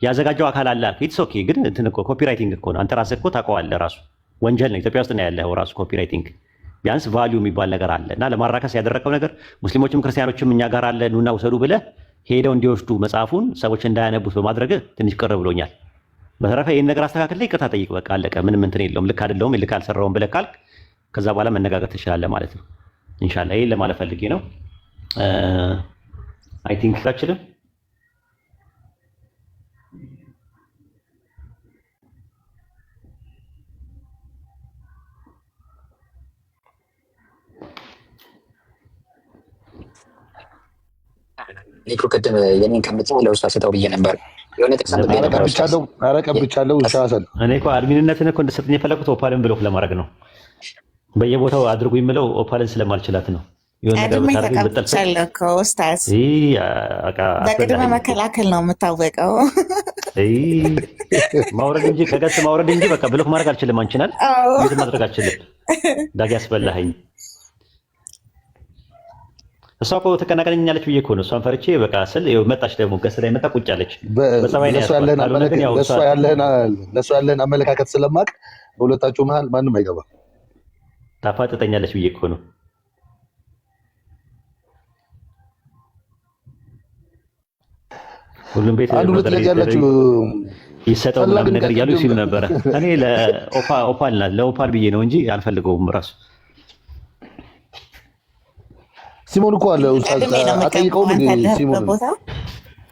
S1: ያዘጋጀው አካል አለ። ኢትስ ኦኬ። ግን እንትን እኮ ኮፒራይቲንግ እኮ ነው። አንተ ራስህ እኮ ታውቀዋለህ። ራሱ ወንጀል ነው። ኢትዮጵያ ውስጥ ነው ያለው ራሱ ኮፒራይቲንግ። ቢያንስ ቫልዩ የሚባል ነገር አለ እና ለማራከስ ያደረገው ነገር ሙስሊሞችም ክርስቲያኖችም እኛ ጋር አለ ኑና ውሰዱ ብለህ ሄደው እንዲወስዱ መጽሐፉን ሰዎች እንዳያነቡት በማድረግ ትንሽ ቅር ብሎኛል። በተረፈ ይህን ነገር አስተካክል፣ ይቅርታ ጠይቅ። በቃ አለቀ። ምንም እንትን የለውም። ልክ አይደለሁም ልክ አልሰራውም ብለህ ካልክ ከዛ በኋላ መነጋገር ትችላለህ ማለት ነው። ኢንሻላህ ይህን ለማለት ፈልጌ ነው። አይ ቲንክ ታችልም
S4: ኒክሩ ቅድም የኔን ቀምጬ ለውስጥ ስጠው ብዬ ነበር። የሆነ ጥቅስ
S2: ቀብቻለሁ።
S1: እኔ እኮ አድሚንነትን እኮ እንድሰጥኝ የፈለኩት ኦፓልን ብሎክ ለማድረግ ነው። በየቦታው አድርጉ የምለው ኦፓልን ስለማልችላት ነው።
S10: ቀድሜ ተቀብቻለሁ እኮ ኡስታዝ። በቅድመ መከላከል ነው የምታወቀው።
S1: ማውረድ እንጂ ከገጽ ማውረድ እንጂ በቃ ብሎክ ማድረግ አልችልም። አንችናል ቤት ማድረግ አልችልም። ዳጊ ያስበላኸኝ። እሷ እኮ ትቀናቀነኛለች ብዬ እኮ ነው እሷን ፈርቼ በቃ ስል መጣች። ደግሞ ገስ ላይ መጣ ቁጭ አለች።
S2: ለእሱ ያለህን አመለካከት ስለማቅ በሁለታችሁ መሀል ማንም አይገባም።
S1: ታፋጥጠኛለች ብዬ እኮ ነው። ሁሉም ቤት
S2: አንድ ሁለት ልጅ ያላችሁ
S1: ይሰጠው ምናምን ነገር እያሉ ሲሉ ነበረ። እኔ ለኦፓል ብዬ ነው እንጂ አልፈልገውም። ራሱ
S2: ሲሞን እኮ አለ አጠይቀውም።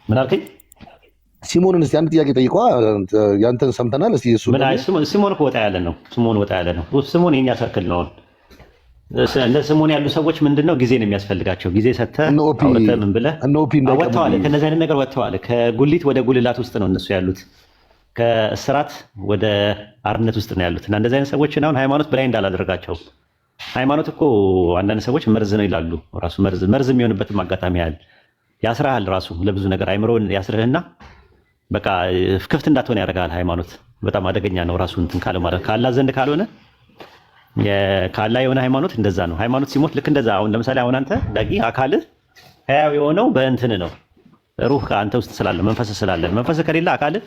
S1: ምን አልከኝ?
S2: ሲሞንን እስኪ አንድ ጥያቄ ጠይቋ። ያንተን ሰምተናል። እስኪ እሱ
S1: ሲሞን እኮ ወጣ ያለ ነው። ሲሞን የኛ ሰርክል ነው። እንደ ስሞን ያሉ ሰዎች ምንድነው ጊዜ ነው የሚያስፈልጋቸው። ጊዜ ሰጥተህ አውርተህ ምን ብለህ ወጥተዋል። ከነዚህ አይነት ነገር ወጥተዋል። ከጉሊት ወደ ጉልላት ውስጥ ነው እነሱ ያሉት። ከእስራት ወደ አርነት ውስጥ ነው ያሉት። እና እንደዚህ አይነት ሰዎችን አሁን ሃይማኖት በላይ እንዳላደርጋቸው። ሃይማኖት እኮ አንዳንድ ሰዎች መርዝ ነው ይላሉ። ራሱ መርዝ የሚሆንበትም አጋጣሚ ያህል ያስርሃል። ራሱ ለብዙ ነገር አይምሮን ያስርህና በቃ ክፍት እንዳትሆን ያደርጋል። ሃይማኖት በጣም አደገኛ ነው። ራሱ እንትን ካለ ማለት ካላ ዘንድ ካልሆነ ካላ የሆነ ሃይማኖት እንደዛ ነው። ሃይማኖት ሲሞት ልክ እንደዛ። አሁን ለምሳሌ አሁን አንተ ዳጊ አካልህ ህያው የሆነው በእንትን ነው። ሩህ ከአንተ ውስጥ ስላለ መንፈስ ስላለ፣ መንፈስ ከሌለ አካልህ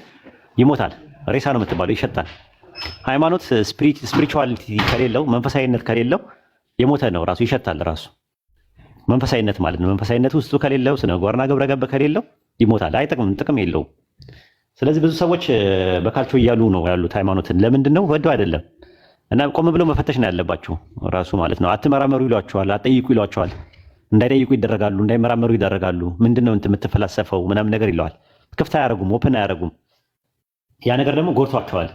S1: ይሞታል። ሬሳ ነው የምትባለው፣ ይሸታል። ሃይማኖት ስፒሪቹዋሊቲ ከሌለው፣ መንፈሳዊነት ከሌለው የሞተ ነው። ራሱ ይሸታል። ራሱ መንፈሳዊነት ማለት ነው። መንፈሳዊነት ውስጡ ከሌለው፣ ስነ ምግባርና ግብረ ገብ ከሌለው ይሞታል። አይጠቅምም፣ ጥቅም የለውም። ስለዚህ ብዙ ሰዎች በካልቾ እያሉ ነው ያሉት ሃይማኖትን። ለምንድን ነው? ወደው አይደለም። እና ቆም ብለው መፈተሽ ነው ያለባቸው ራሱ ማለት ነው። አትመራመሩ ይሏቸዋል፣ አትጠይቁ ይሏቸዋል። እንዳይጠይቁ ይደረጋሉ፣ እንዳይመራመሩ ይደረጋሉ። ምንድነው እንትን የምትፈላሰፈው ምናምን ነገር ይለዋል። ክፍት አያደርጉም፣ ኦፕን አያደርጉም። ያ ነገር ደግሞ ጎድቷቸዋል።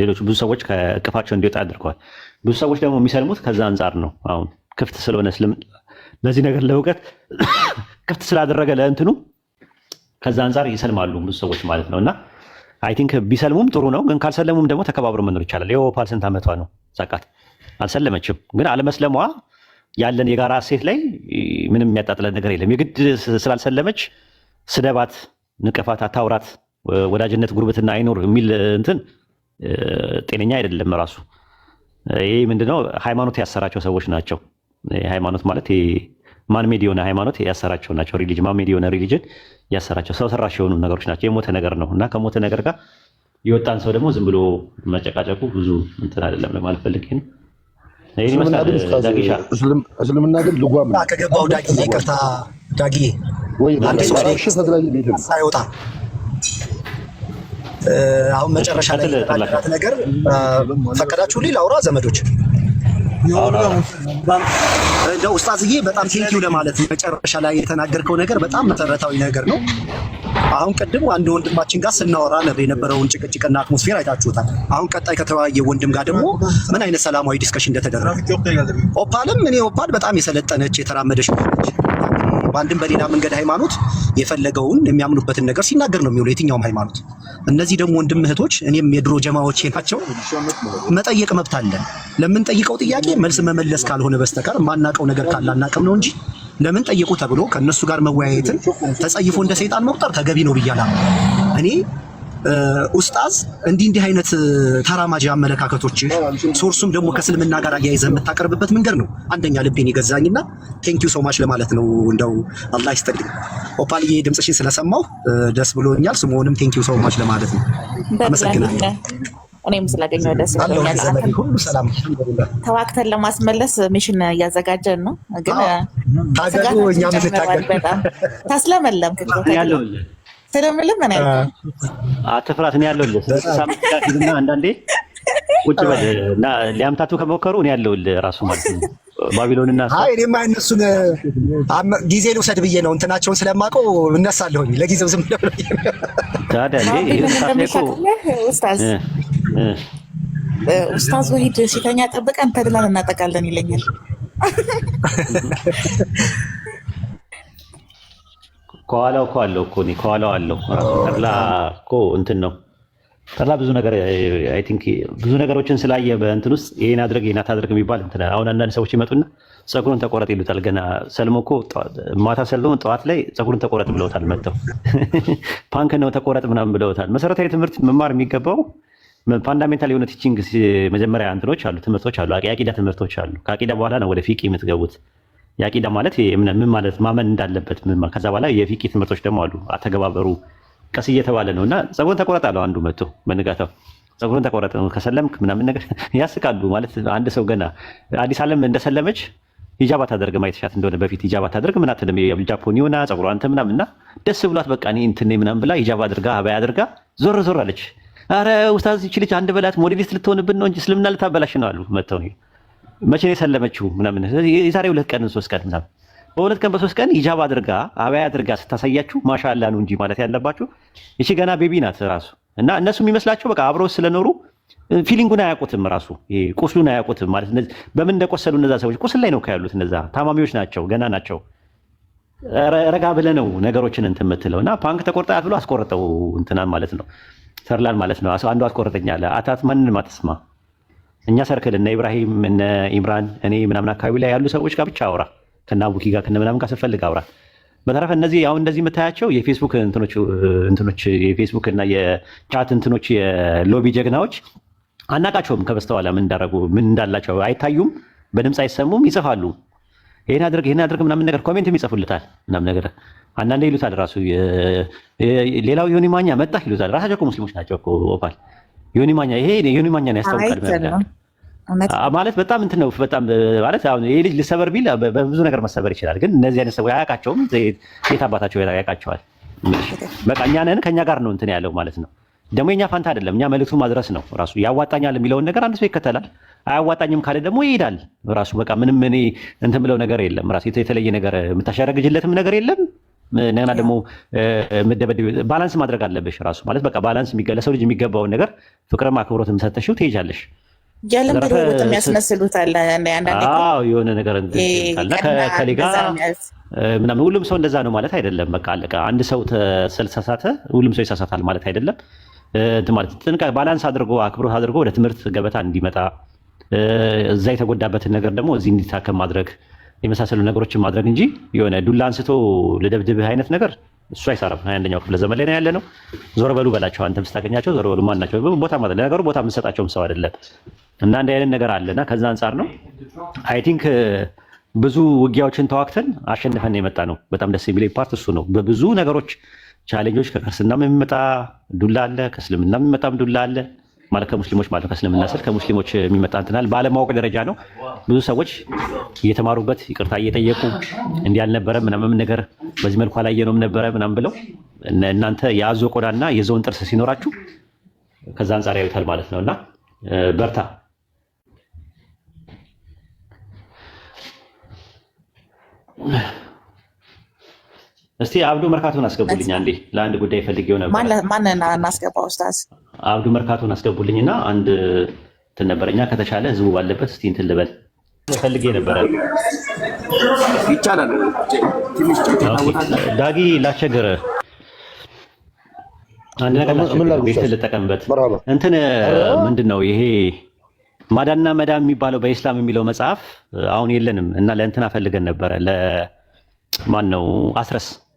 S1: ሌሎች ብዙ ሰዎች ከእቅፋቸው እንዲወጣ አድርገዋል። ብዙ ሰዎች ደግሞ የሚሰልሙት ከዛ አንጻር ነው። አሁን ክፍት ስለሆነ ለዚህ ነገር ለእውቀት ክፍት ስላደረገ ለእንትኑ ከዛ አንጻር ይሰልማሉ ብዙ ሰዎች ማለት ነው። እና አይ ቲንክ ቢሰልሙም ጥሩ ነው። ግን ካልሰለሙም ደግሞ ተከባብሮ መኖር ይቻላል። የኦፓል ስንት ዓመቷ ነው? ዛቃት አልሰለመችም። ግን አለመስለሟ ያለን የጋራ ሴት ላይ ምንም የሚያጣጥለን ነገር የለም። የግድ ስላልሰለመች ስደባት፣ ንቀፋት፣ አታውራት፣ ወዳጅነት ጉርብትና አይኖር የሚል እንትን ጤነኛ አይደለም ራሱ። ይህ ምንድነው? ሃይማኖት ያሰራቸው ሰዎች ናቸው። ሃይማኖት ማለት ማንሜድ የሆነ ሃይማኖት ያሰራቸው ናቸው። ሪሊጅን ማንሜድ የሆነ ሪሊጅን ያሰራቸው ሰው ሰራሽ የሆኑ ነገሮች ናቸው። የሞተ ነገር ነው እና ከሞተ ነገር ጋር የወጣን ሰው ደግሞ ዝም ብሎ መጨቃጨቁ ብዙ እንትን አይደለም ለማለት ፈልጌ ነው።
S2: እስልምና ግን ልጓም
S9: ከገባው ዳጊ ይቅርታ ዳጊ አንድ ሰው ሳይወጣ አሁን መጨረሻ ላይ የተናገራት ነገር ፈቀዳችሁልኝ ላውራ ዘመዶች? እንደው ኡስታዝዬ በጣም ቴንኪው ለማለት መጨረሻ ላይ የተናገርከው ነገር በጣም መሰረታዊ ነገር ነው። አሁን ቅድም አንድ ወንድማችን ጋር ስናወራ የነበረውን ጭቅጭቅና አትሞስፌር አይታችሁታል። አሁን ቀጣይ ከተወያየ ወንድም ጋር ደግሞ ምን አይነት ሰላማዊ ዲስከሽን እንደተደረገ ኦፓልም ኦፓል በጣም የሰለጠነች የተራመደች ነች። በአንድም በሌላ መንገድ ሃይማኖት የፈለገውን የሚያምኑበትን ነገር ሲናገር ነው የሚውለው የትኛውም ሃይማኖት። እነዚህ ደግሞ ወንድም እህቶች እኔም የድሮ ጀማዎቼ ናቸው። መጠየቅ መብት አለን። ለምንጠይቀው ጥያቄ መልስ መመለስ ካልሆነ በስተቀር ማናቀው ነገር ካለ አናቅም ነው እንጂ ለምን ጠየቁ ተብሎ ከነሱ ጋር መወያየትን ተጸይፎ እንደ ሰይጣን መቁጠር ተገቢ ነው ብያለሁ። እኔ ኡስታዝ እንዲህ አይነት ተራማጅ አመለካከቶች ሶርሱም ደግሞ ከእስልምና ጋር አያይዘህ የምታቀርብበት መንገድ ነው አንደኛ ልቤን ይገዛኝና ቴንኪው ሶ ማች ለማለት ነው። እንደው አላህ ይስጥልኝ ኦፓልዬ፣ ድምፅሽን ስለሰማሁ ደስ ብሎኛል። ስሞንም ቴንኪው ሶ ማች ለማለት ነው። አመሰግናለሁ።
S10: እኔም ስላገኘሁ ደስ ብሎኛል።
S9: ሁሉ ሰላም።
S10: ተዋክተን ለማስመለስ ሚሽን እያዘጋጀን ነው። ግን
S9: ታገዱ እኛ ምን ታገዱ
S10: በጣም ታስለመለም
S1: ያለው
S10: ስለምልም ምን አይነት
S1: አትፍራት ነው ያለውልህ። ሳምንት አንዳንዴ ቁጭ በል እና ሊያምታቱ ከሞከሩ እኔ ያለውልህ ራሱ ማለት ነው። ባቢሎንና
S9: አይ እኔማ እነሱን ጊዜ ልውሰድ ብዬ ነው እንትናቸውን ስለማውቀው እነሳለሁኝ። ለጊዜው ዝም ብለው
S1: ታዲያ
S10: ኡስታዝ ወሂድ ሲተኛ ጠብቀን ተድላን እናጠቃለን ይለኛል።
S1: ከኋላው እኮ አለው እኮ እኔ ከኋላው አለው ተድላ እኮ እንትን ነው። ተድላ ብዙ ነገር አይ ቲንክ ብዙ ነገሮችን ስላየ በእንትን ውስጥ ይሄን አድርግ ይሄን አታድርግ የሚባል እንትን አሁን አንዳንድ ሰዎች ይመጡና ፀጉሩን ተቆረጥ ይሉታል። ገና ሰልሞ እኮ ማታ ሰልሞ ጠዋት ላይ ፀጉሩን ተቆረጥ ብለውታል። መጥተው ፓንክ ነው ተቆረጥ ምናምን ብለውታል። መሰረታዊ ትምህርት መማር የሚገባው ፋንዳሜንታል የሆነ ቲቺንግ መጀመሪያ እንትኖች አሉ፣ ትምህርቶች አሉ፣ የአቂዳ ትምህርቶች አሉ። ከአቂዳ በኋላ ነው ወደ ፊቅ የምትገቡት። የአቂዳ ማለት ምን ማለት ማመን እንዳለበት ከዛ በኋላ የፊቂ ትምህርቶች ደግሞ አሉ። አተገባበሩ ቀስ እየተባለ ነው እና ጸጉርን ተቆረጣለሁ አንዱ መጥቶ በንጋታው ጸጉርን ተቆረጠ ከሰለምክ ምናምን ነገር ያስቃሉ። ማለት አንድ ሰው ገና አዲስ ዓለም እንደሰለመች ሂጃብ አታደርግም። አይተሻት እንደሆነ በፊት ሂጃብ አታደርግ ምን አትልም። ጃፖኒ ሆና ጸጉሯ አንተ ምናምን እና ደስ ብሏት በቃ እኔ እንትን ምናምን ብላ ሂጃብ አድርጋ አባያ አድርጋ ዞር ዞር አለች። አረ ኡስታዝ ይቺ ልጅ አንድ በላት ሞዴሊስት ልትሆንብን ነው እንጂ እስልምና ልታበላሽ ነው አሉ መተው። መቼ ነው የሰለመችው ምናምን የዛሬ 2 ቀን 3 ቀን ምናምን በ2 ቀን በ3 ቀን ሂጃብ አድርጋ አባያ አድርጋ ስታሳያችሁ ማሻአላ ነው እንጂ ማለት ያለባችሁ እሺ ገና ቤቢ ናት ራሱ እና እነሱ የሚመስላቸው በቃ አብረው ስለኖሩ ፊሊንጉን አያውቁትም። ራሱ ቁስሉን አያውቁትም። ማለት በምን እንደቆሰሉ እነዛ ሰዎች ቁስል ላይ ነው ያሉት። እነዛ ታማሚዎች ናቸው፣ ገና ናቸው። ረጋ ብለህ ነው ነገሮችን እንትን የምትለው እና ፓንክ ተቆርጣት ብሎ አስቆርጠው እንትናን ማለት ነው ተርላን ማለት ነው። አንዱ አስቆርጠኝ አለ። አታት ማንንም አትስማ። እኛ ሰርክል እነ ኢብራሂም እነ ኢምራን እኔ ምናምን አካባቢ ላይ ያሉ ሰዎች ጋር ብቻ አውራ፣ ከና አቡኪ ጋር ከነ ምናምን ጋር ስትፈልግ አውራ። በተረፈ እነዚህ አሁን እንደዚህ የምታያቸው የፌስቡክ እንትኖች የፌስቡክ እና የቻት እንትኖች የሎቢ ጀግናዎች አናቃቸውም። ከበስተኋላ ምን እንዳረጉ ምን እንዳላቸው አይታዩም። በድምፅ አይሰሙም። ይጽፋሉ። ይሄን አድርግ ምናምን ነገር ኮሜንትም ይጽፉልታል ምናምን ነገር አንዳንዴ ይሉታል። ራሱ ሌላው ዮኒ ማኛ መጣ ይሉታል። ራሳቸው እኮ ሙስሊሞች ናቸው እኮ ኦፓል ዮኒ ማኛ ይሄ ዮኒ ማኛ ነው ያስታውቃል ማለት በጣም እንትን ነው። በጣም ማለት አሁን ይሄ ልጅ ልሰበር ቢል በብዙ ነገር መሰበር ይችላል። ግን እነዚህ አይነት ሰዎች አያውቃቸውም። የት አባታቸው ያውቃቸዋል? በቃ እኛ ነን ከኛ ጋር ነው እንትን ያለው ማለት ነው። ደግሞ የኛ ፋንታ አይደለም። እኛ መልዕክቱን ማድረስ ነው። ራሱ ያዋጣኛል የሚለውን ነገር አንድ ሰው ይከተላል። አያዋጣኝም ካለ ደግሞ ይሄዳል ራሱ። በቃ ምንም እኔ እንትን ብለው ነገር የለም። ራሱ የተለየ ነገር የምታሸረግጅለትም ነገር የለም። እንደገና ደግሞ ባላንስ ማድረግ አለብሽ ራሱ ማለት በቃ ባላንስ ለሰው ልጅ የሚገባውን ነገር ፍቅርም አክብሮትም ሰተሽው ትሄጃለሽ።
S10: ያለም ብሮት የሚያስመስሉት አለ አንዳንዴ።
S1: አዎ የሆነ ነገር ከሌ ጋር ምናምን ሁሉም ሰው እንደዛ ነው ማለት አይደለም። በቃ አለቀ። አንድ ሰው ተሳሳተ ሁሉም ሰው ይሳሳታል ማለት አይደለም። ማለት ጥንቃቄ ባላንስ አድርጎ አክብሮት አድርጎ ወደ ትምህርት ገበታ እንዲመጣ እዛ የተጎዳበትን ነገር ደግሞ እዚህ እንዲታከም ማድረግ የመሳሰሉ ነገሮችን ማድረግ እንጂ የሆነ ዱላ አንስቶ ልደብድብህ አይነት ነገር እሱ አይሰራም። 21ኛው ክፍለ ዘመን ላይ ነው ያለ ነው። ዞር በሉ በላቸው። አንተም ስታገኛቸው ዞር በሉ ማን ናቸው? ቦታ ማለት ለነገሩ ቦታ የምንሰጣቸውም ሰው አይደለም እና እንደ አይነት ነገር አለና ከዛ አንጻር ነው አይ ቲንክ ብዙ ውጊያዎችን ተዋክተን አሸንፈን የመጣ ነው። በጣም ደስ የሚለኝ ፓርት እሱ ነው። በብዙ ነገሮች ቻሌንጆች ከክርስትናም የሚመጣ ዱላ አለ፣ ከእስልምናም የሚመጣም ዱላ አለ። ማለት ከሙስሊሞች ማለት ከእስልምና ስል ከሙስሊሞች የሚመጣ እንትናል ባለማወቅ ደረጃ ነው። ብዙ ሰዎች እየተማሩበት ይቅርታ እየጠየቁ እንዲህ አልነበረም ምናምን ነገር በዚህ መልኩ አላየነውም ነበረ ምናምን ብለው እናንተ የአዞ ቆዳና የዞን ጥርስ ሲኖራችሁ ከዛ አንጻር ያዩታል ማለት ነውና በርታ። እስቲ አብዱ መርካቶን አስገቡልኝ አንዴ ለአንድ ጉዳይ ፈልጌው ነበር።
S10: ማንን እናስገባው ኡስታዝ?
S1: አብዱ መርካቶን አስገቡልኝና አንድ እንትን ነበረኛ ከተቻለ ህዝቡ ባለበት እስቲ እንትን ልበል ፈልጌ ነበረ።
S11: ይቻላል።
S1: ዳጊ ላስቸግር አንድ ነገር ቤት ልጠቀምበት እንትን ምንድነው ይሄ ማዳንና መዳን የሚባለው በኢስላም የሚለው መጽሐፍ አሁን የለንም እና ለእንትና ፈልገን ነበረ። ለማን ነው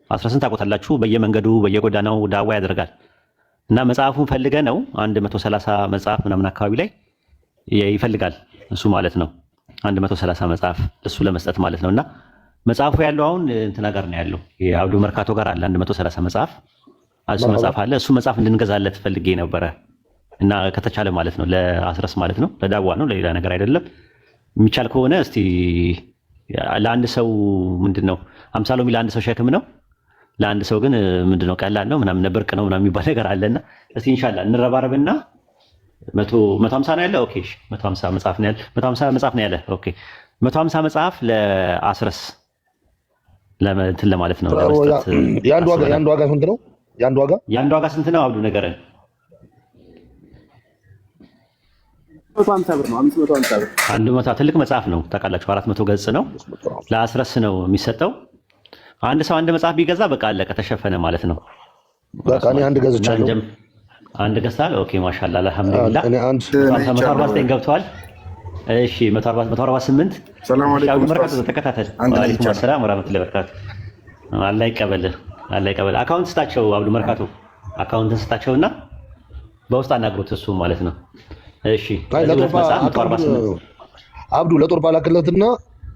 S1: አስረስን ታውቁታላችሁ? በየመንገዱ በየጎዳናው ዳዋ ያደርጋል እና መጽሐፉን ፈልገ ነው 130 መጽሐፍ ምናምን አካባቢ ላይ ይፈልጋል እሱ ማለት ነው። 130 መጽሐፍ እሱ ለመስጠት ማለት ነው። እና መጽሐፉ ያለው አሁን እንትና ጋር ነው ያለው የአብዱ መርካቶ ጋር አለ 130 መጽሐፍ እሱ መጽሐፍ አለ። እሱ መጽሐፍ እንድንገዛለት ፈልጌ ነበረ እና ከተቻለ ማለት ነው ለአስረስ ማለት ነው ለዳዋ ነው ለሌላ ነገር አይደለም። የሚቻል ከሆነ እስቲ ለአንድ ሰው ምንድነው 50 ሎሚ ለአንድ ሰው ሸክም ነው፣ ለአንድ ሰው ግን ምንድነው ቀላል ነው ምናምን ብርቅ ነው ምናምን የሚባል ነገር አለና እስቲ ኢንሻአላህ እንረባረብና 150 ነው ያለ። ኦኬ 150 መጽሐፍ ነው ያለ። 150 መጽሐፍ ነው ያለ። ኦኬ 150 መጽሐፍ ለአስረስ ለማለት ለማለት ነው ለመስጠት።
S2: ያንዱ ዋጋ ስንት ነው? ያንዱ ዋጋ ስንት ነው? አብዱ ነገረን
S11: 150 ብር ነው። 550 ብር
S1: 100 ትልቅ መጽሐፍ ነው ታውቃላችሁ። 400 ገጽ ነው። ለአስረስ ነው የሚሰጠው። አንድ ሰው አንድ መጽሐፍ ቢገዛ በቃ አለቀ ተሸፈነ ማለት ነው።
S2: በቃ እኔ አንድ ገዝቻለሁ።
S1: አንድ ገዝታል። ኦኬ ማሻአላ አልሐምዱሊላህ። 149 ገብቷል። እሺ 148
S11: ሰላም አለይኩም
S1: መርካቶ ተከታተል። ወአለይኩም ሰላም ወራህመቱላሂ ወበረካቱ። አላህ ይቀበልህ፣ አላህ ይቀበል። አካውንት ስጣቸው አብዱ መርካቶ አካውንት ስጣቸውና በውስጥ አናግሩት እሱ ማለት ነው። እሺ
S2: አብዱ ለጦር ባላክለትና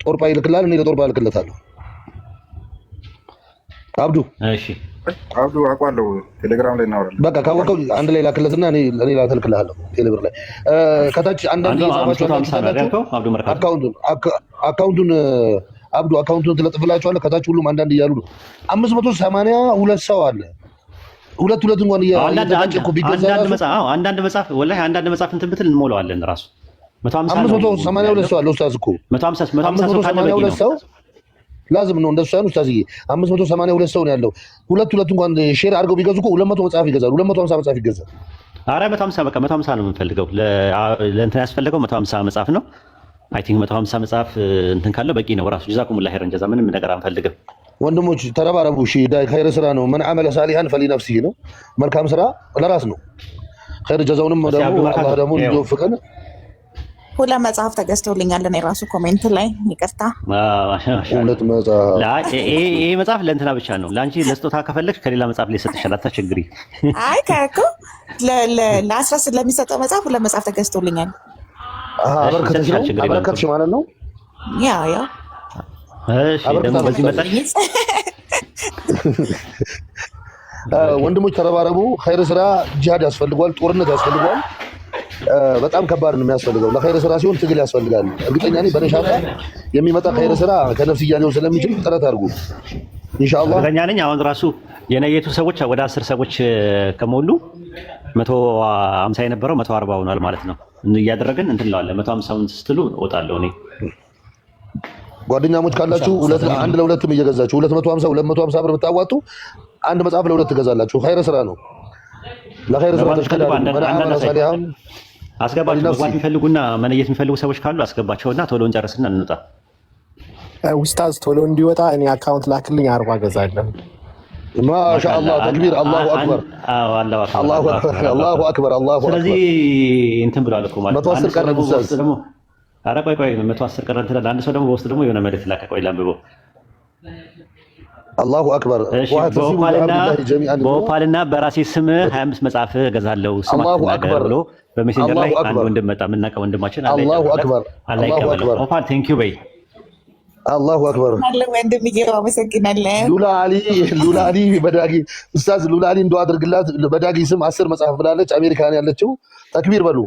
S2: ጦርጳ ይልክላል፣ እኔ ለጦርጳ እልክለታለሁ። አብዱ
S1: እሺ፣
S12: አብዱ አውቀዋለሁ። ቴሌግራም ላይ እናወራለን።
S2: በቃ ካወቀው አንድ ላይ ላክለትና እኔ ላክልሃለሁ ቴሌብር ላይ ከታች አንዳንድ አካውንቱን አብዱ አካውንቱን ትለጥፍላችኋለህ። ከታች ሁሉም አንዳንድ እያሉ ነው። 582 ሰው አለ። ሁለት እንኳን
S1: አንዳንድ መጽሐፍ ወላሂ አንዳንድ መጽሐፍ እንትን ብትል እንሞላዋለን ራሱ
S2: 582 ሰው አለ። ኡስታዝ እኮ 582 ሰው ላዝም ነው እንደሱ ሳይሆን ኡስታዝዬ 582 ሰው ነው ያለው። ሁለት እንኳን ሼር አድርገው ቢገዙ እኮ 200 መጽሐፍ ይገዛሉ። 250 መጽሐፍ ይገዛል።
S1: አረ 150 በቃ 150 ነው የምንፈልገው። ለእንትን ያስፈልገው 150 መጽሐፍ ነው። አይ ቲንክ 150 መጽሐፍ እንትን ካለው በቂ ነው ራሱ። ጀዛኩሙላህ ኸይረን ጀዛ። ምንም ነገር አንፈልግም።
S2: ወንድሞች ተረባረቡ። እሺ ዳይ ኸይር ስራ ነው። ምን አመለ ሳሊሃን ፈሊነፍሲሂ ነው። መልካም ስራ ለራስ ነው። ኸይር ጀዛውንም ደግሞ አላህ ደግሞ ይወፍቀን።
S10: ሁለት መጽሐፍ ተገዝቶልኛል። እኔ ራሱ ኮሜንት ላይ ይቅርታ።
S2: ሁለት መጽሐፍ
S1: ይሄ መጽሐፍ ለእንትና ብቻ ነው። ለአንቺ ለስጦታ ከፈለግሽ ከሌላ መጽሐፍ ላይ ሰጥሻል። አታስቸግሪ።
S10: አይ ከእኮ ለ10 ለሚሰጠው መጽሐፍ ሁለት መጽሐፍ ተገዝቶልኛል።
S2: አበረከትሽ ማለት ነው።
S10: ያ
S1: እሺ ደግሞ በዚህ መጣሽ።
S2: ወንድሞች ተረባረቡ። ኸይር ስራ ጂሃድ ያስፈልጓል፣ ጦርነት ያስፈልጓል። በጣም ከባድ ነው የሚያስፈልገው። ለኸይር ስራ ሲሆን ትግል ያስፈልጋል። እርግጠኛ ነኝ በነሻጣ የሚመጣ ኸይር ስራ ከነፍስያ ሊሆን ስለሚችል ጥረት አድርጉ ኢንሻአላህ።
S1: እርግጠኛ ነኝ አሁን ራሱ የነየቱ ሰዎች ወደ 10 ሰዎች ከሞሉ 150 የነበረው 140 ሆኗል ማለት ነው። እያደረግን እንትን እንለዋለን። 150ውን ስትሉ እወጣለሁ እኔ።
S2: ጓደኛሞች ካላችሁ አንድ ለሁለትም እየገዛችሁ 250 ብር ብታዋጡ አንድ መጽሐፍ ለሁለት ትገዛላችሁ። ኸይር ስራ ነው። ለኸይር ስራ ተሽከዳሉ።
S1: አስገባቸው። መግባት የሚፈልጉና መነየት የሚፈልጉ ሰዎች ካሉ አስገባቸውና ቶሎ እንጨርስና እንውጣ።
S11: ኡስታዝ ቶሎ እንዲወጣ እኔ አካውንት ላክልኝ 40 ገዛለሁ።
S2: ማሻአላህ ተክቢር። አላሁ አክበር አላሁ አክበር።
S1: ስለዚህ እንትን ብሏል እኮ ማለት
S2: 110 ቀረ ኡስታዝ።
S1: ኧረ ቆይ 110 ቀረ እንትን አንድ ሰው ደግሞ በውስጥ ደግሞ የሆነ መልዕክት ላከ። ቆይ ላንብበው።
S2: አላሁ አክበር።
S1: በኦፓልና በራሴ ስም 25 መጽሐፍ እገዛለሁ ስማችሁ ነገር ብሎ በሜሴንጀር ላይ አንድ ወንድም መጣ። የምናውቀው ወንድማችን
S2: አላሁ አክበር።
S1: ኦፓል ቴንክ ዩ በይ።
S2: አላሁ አክበር።
S10: ወንድምዬ አመሰግናለሁ።
S2: ሉላ አሊ በዳጊ ኡስታዝ ሉላ አሊ እንደው አድርግላት። በዳጊ ስም 10 መጽሐፍ ብላለች። አሜሪካን ያለችው ተክቢር በሉ።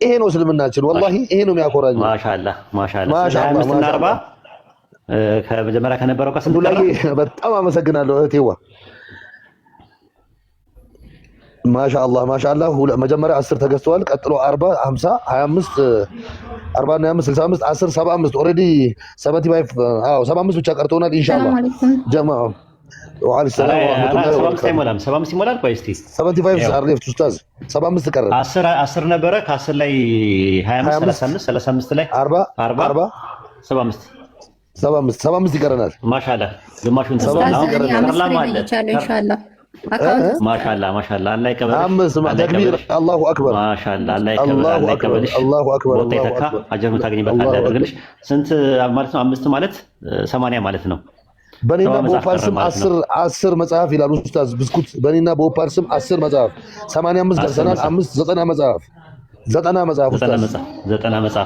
S2: ይሄ ነው እስልምናችን። ወላሂ ይሄ ነው የሚያኮራኝ።
S1: ማሻአላህ 25 እና 40 ከመጀመሪያ ከነበረው ከስንት
S2: ላይ በጣም አመሰግናለሁ እህቴዋ። ማሻአላህ መጀመሪያ 10 ተገዝተዋል። ቀጥሎ 40 50 25 40 እና 25 65 10 75 ኦሬዲ 75 75 ብቻ ቀርቶናል ኢንሻአላህ ጀማዓ። ወአለይኩም ሰላም ወራህመቱላሂ ወበረካቱሁ።
S1: 75 ይሞላል። ቆይ እስቲ
S2: 75 አርሌፍት ኡስታዝ 75 ቀረ።
S1: 10 ነበረ። ከ10 ላይ 25 35 ላይ 40
S2: 75 ይቀረናል።
S1: ማሻአላህ ግማሹን ማሻአላህ አላህ ይቀበልሽ።
S2: ተክቢር አላሁ አክበር።
S1: ማሻአላህ አላህ ይቀበልሽ። ቦታ ይተካ አጀሩን ታገኝበታለህ ያደርግልሽ። ስንት ማለት ነው? 5 ማለት 80 ማለት ነው።
S2: በኔና በኦፓል ስም 10 መጽሐፍ ይላል ኡስታዝ ብስኩት። በኔና በኦፓል ስም 10 መጽሐፍ 85 ደርሰናል። 90 መጽሐፍ
S1: 90 መጽሐፍ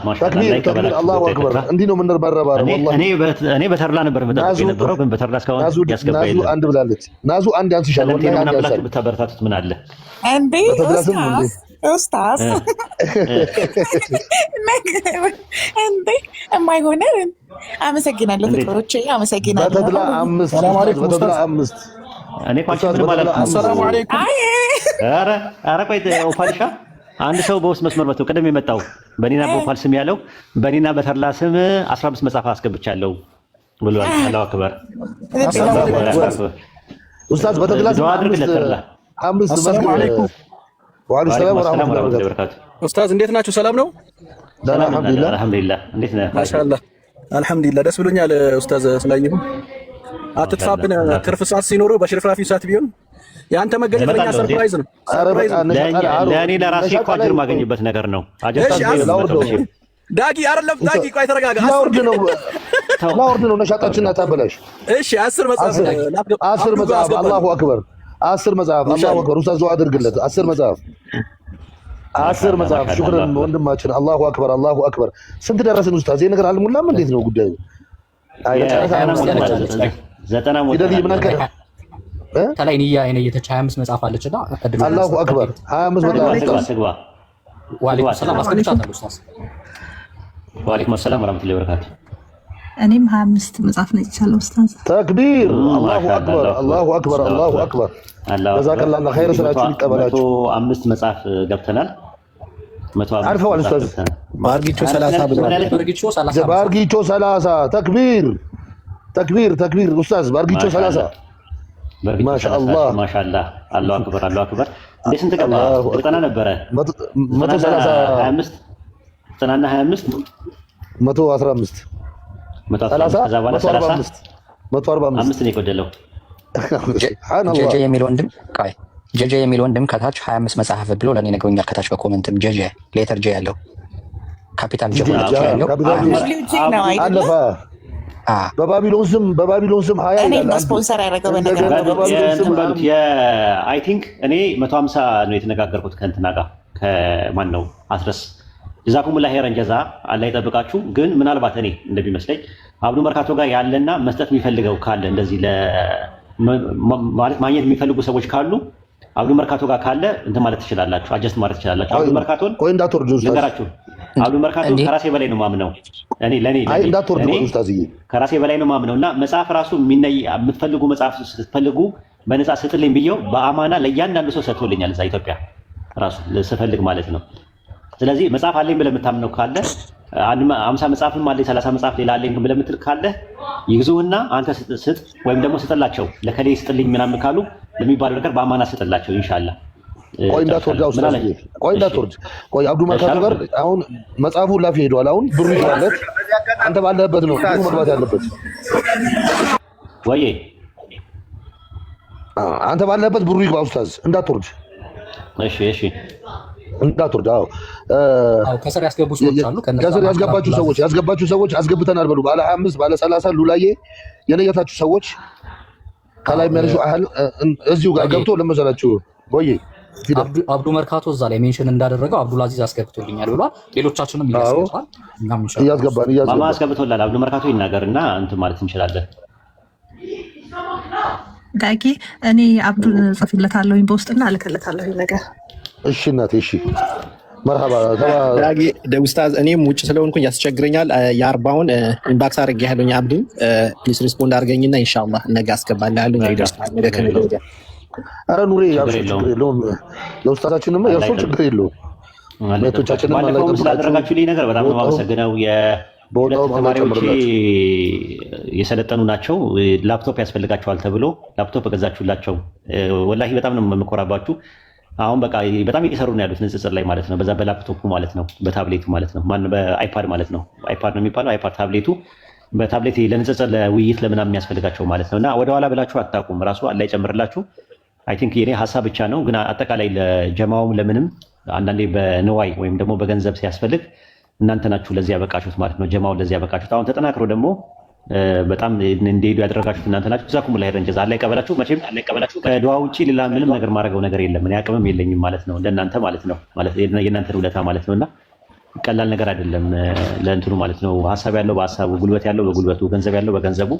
S1: ማሻአላህ
S2: ተክቢር አላሁ አክበር። እንዲህ ነው የምንረባረበው። ወላሂ
S1: እኔ በተርላ ነበር የምጠብቅ የነበረው፣ ግን በተርላ እስካሁን ያስገባኝ
S2: ናዙ አንድ ብላለች። ናዙ አንድ ያንስሻል። ወላሂ አንድ ያንስሻል።
S1: ብታበረታቱት ምን አለ
S10: እንዴ ኡስታዝ እንዴ የማይሆነ አመሰግናለሁ። ፍቅሮቼ አመሰግናለሁ።
S2: በተድላ 5
S1: እኔ ቋንቋ ምንም አላልኩም።
S11: ሰላም አለይኩም።
S1: ኧረ ቆይ ኦፓልሻ አንድ ሰው በውስጥ መስመር መጥቶ ቅድም የመጣው በኔና በኦፓል ስም ያለው በኔና በተርላ ስም 15 መጽሐፍ አስገብቻለሁ ብሏል። አላሁ አክበር
S2: ኡስታዝ። በተድላ ስም 5
S11: ሰላም አለይኩም።
S2: ወአለይኩም ሰላም ወራህመቱላሂ ወበረካቱ።
S11: ኡስታዝ እንዴት ናችሁ? ሰላም ነው?
S1: አልሐምዱሊላህ። እንዴት ነህ?
S11: ማሻአላህ አልሐምዱሊላህ። ደስ ብሎኛል ኡስታዝ ስላየሁ። አትጥፋብን። ትርፍ ሰዓት ሲኖሩ በሽርፍራፊ ሰዓት ቢሆን የአንተ መገኘት ለኛ ሰርፕራይዝ ነው።
S1: ለእኔ ለራሴ እኮ አጅር ማገኝበት ነገር ነው።
S11: ዳጊ አይደለም ዳጊ፣ ቆይ ተረጋጋ።
S2: ላውርድ ነው ነሻጣችንና ታበላሽ።
S11: እሺ 10 መጽሐፍ
S2: 10 መጽሐፍ አላሁ አክበር። 10 መጽሐፍ አላሁ አክበር። ኡስታዝ ዱዓ አድርግለት። 10 መጽሐፍ 10 መጽሐፍ። ሹክራን ወንድማችን። አላሁ አክበር አላሁ አክበር። ስንት ደረስን ኡስታዝ? ይሄ ነገር አልሞላም። እንዴት ነው ጉዳዩ?
S8: ከላይ ንያ የነየተች 25 መጽሐፍ አለችና
S2: አላሁ አክበር 25 መጽሐፍ
S8: ወአለይኩም ሰላም አስቀምጫታለሁ ኡስታዝ።
S1: ወአለይኩም ሰላም ወራህመቱላሂ ወበረካቱ።
S10: እኔም 25 መጽሐፍ ነው ይቻለው ኡስታዝ።
S2: ተክቢር አላሁ አክበር አላሁ አክበር አላሁ አክበር። ጀዛከላሁ ኸይር ስራችሁን ይቀበላችሁ።
S1: 5 መጽሐፍ ገብተናል።
S2: አርፈዋል ኡስታዝ።
S9: ባርጊቾ 30 ብለዋል።
S2: ባርጊቾ 30 ተክቢር ተክቢር ተክቢር ኡስታዝ ባርጊቾ 30 ማሻአላህ
S1: ማሻአላህ አላሁ አክበር አላሁ አክበር። እንዴ ስንት ገባ? 90 ነበረ
S2: 130
S1: 25 90 እና 25
S2: 115
S1: ከዛ በኋላ 30
S2: 145
S1: ነው የጎደለው።
S4: ጀጀ የሚል ወንድም ቃይ ጀጀ የሚል ወንድም ከታች 25 መጽሐፍ ብሎ ለኔ ነግሮኛል። ከታች በኮሜንትም ጀጀ ሌተር ጀ ያለው ካፒታል ጀ ያለው
S2: አለፈ። በባቢሎን ስም 20
S10: ይላል። ስፖንሰር ያደረገው በነገር
S1: አይ ቲንክ እኔ 150 ነው የተነጋገርኩት ከእንትና ጋር ከማን ነው አስረስ ጀዛኩሙላህ ኸይረን ጀዛ አላህ ይጠብቃችሁ። ግን ምናልባት እኔ እንደሚመስለኝ አብዱ መርካቶ ጋር ያለና መስጠት የሚፈልገው ካለ እንደዚህ ማለት ማግኘት የሚፈልጉ ሰዎች ካሉ አብዱ መርካቶ ጋር ካለ እንትን ማለት ትችላላችሁ፣ አጀስት ማለት ትችላላችሁ። አብዱ መርካቶን
S2: ቆይ እንዳትወርዱ
S1: ነገራችሁ። አብዱ መርካቶ ከራሴ በላይ ነው ማምነው እኔ ለኔ
S2: እንዳትወርዱ ኡስታዝዬ
S1: ከራሴ በላይ ነው ማምነውና መጽሐፍ ራሱ የምትፈልጉ መጽሐፍ ስትፈልጉ በነፃ ስጥልኝ ብየው በአማና ለእያንዳንዱ ሰው ሰጥቶልኛል እዛ ኢትዮጵያ ራሱ ስፈልግ ማለት ነው። ስለዚህ መጽሐፍ አለኝ ብለህ የምታምነው ካለ 50 መጽሐፍም አለኝ 30 መጽሐፍ ሌላ አለኝ ብለህ የምትል ካለ ይግዙህና አንተ ስጥ ወይም ደግሞ ስጥላቸው። ለከሌ ስጥልኝ ምናምን ካሉ ለሚባለው ነገር በአማና ስጥላቸው ኢንሻአላህ።
S2: ቆይ እንዳትወርድ ኡስታዝ፣ ቆይ እንዳትወርድ። ቆይ አብዱ መርካቶ ጋር አሁን መጽሐፉ ላፊ ሄዷል። አሁን ብሩ ይባለት አንተ ባለህበት ነው ብሩ መግባት ያለበት
S1: ወይ
S2: አንተ ባለህበት ብሩ ይግባ ኡስታዝ፣ እንዳትወርድ።
S8: እሺ እሺ
S2: እንዳትወርድ። አዎ
S8: ከስር ያስገቡ ሰዎች አሉ።
S2: ከስር ያስገባችሁ ሰዎች አስገብተናል በሉ። ባለ 25 ባለ 30 ሉላዬ የነየታችሁ ሰዎች ከላይ የሚያነሱ አህል እዚሁ ጋር ገብቶ ለመሰላችሁ ወይ
S8: አብዱ መርካቶ እዛ ላይ ሜንሽን እንዳደረገው አብዱል አዚዝ አስገብቶልኛል ብሏል። ሌሎቻችንም
S2: እያስገባን
S1: አስገብቶላል። አብዱ መርካቶ ይናገርና እንትን ማለት እንችላለን።
S10: ዳጊ እኔ አብዱን ጽፍለታለሁኝ በውስጥና እልክለታለሁኝ ነገር።
S2: እሺ እናቴ እሺ መርሃባ
S9: ዳጊ ኡስታዝ። እኔም ውጭ ስለሆንኩኝ ያስቸግረኛል። የአርባውን ኢንባክስ አድርጌያለሁኝ። አብዱን ፕሊስ ሪስፖንድ አድርገኝና ኢንሻአላህ ነገ አስገባልሃለሁ። ይደርሳል ወደ ከነገ ወዲያ።
S2: ኧረ ኑሬ ያልኩት ለኡስታዛችንም የእርሶ ችግር የለውም። ቤቶቻችንን
S1: ባለፈው ስላደረጋችሁልኝ ነገር በጣም ነው የማመሰግነው። የሁለት ተማሪዎች የሰለጠኑ ናቸው። ላፕቶፕ ያስፈልጋቸዋል ተብሎ ላፕቶፕ ገዛችሁላቸው። ወላሂ በጣም ነው የምኮራባችሁ። አሁን በቃ በጣም እየሰሩ ነው ያሉት ንጽጽር ላይ ማለት ነው። በዛ በላፕቶፑ ማለት ነው፣ በታብሌቱ ማለት ነው፣ በአይፓድ ማለት ነው። አይፓድ ነው የሚባለው። አይፓድ ታብሌቱ በታብሌት ለንጽጽር ለውይይት ለምናምን የሚያስፈልጋቸው ማለት ነው። እና ወደኋላ ብላችሁ አታውቁም። ራሱ አላህ ይጨምርላችሁ። አይ ቲንክ የኔ ሀሳብ ብቻ ነው፣ ግን አጠቃላይ ለጀማውም ለምንም አንዳንዴ በንዋይ ወይም ደግሞ በገንዘብ ሲያስፈልግ እናንተ ናችሁ ለዚህ ያበቃችሁት ማለት ነው። ጀማውን ለዚህ ያበቃችሁት። አሁን ተጠናክሮ ደግሞ በጣም እንዲሄዱ ያደረጋችሁት እናንተ ናችሁ። ጀዛኩሙላህ ኸይረን ጀዛ። አላህ ይቀበላችሁ። መቼም ከዱዓ ውጪ ሌላ ምንም ነገር ማድረገው ነገር የለም። እኔ አቅምም የለኝም ማለት ነው፣ እንደናንተ ማለት ነው። ማለት የእናንተ ውለታ ማለት ነውና ቀላል ነገር አይደለም ለእንትኑ ማለት ነው። ሀሳብ ያለው በሀሳቡ፣ ጉልበት ያለው በጉልበቱ፣ ገንዘብ ያለው በገንዘቡ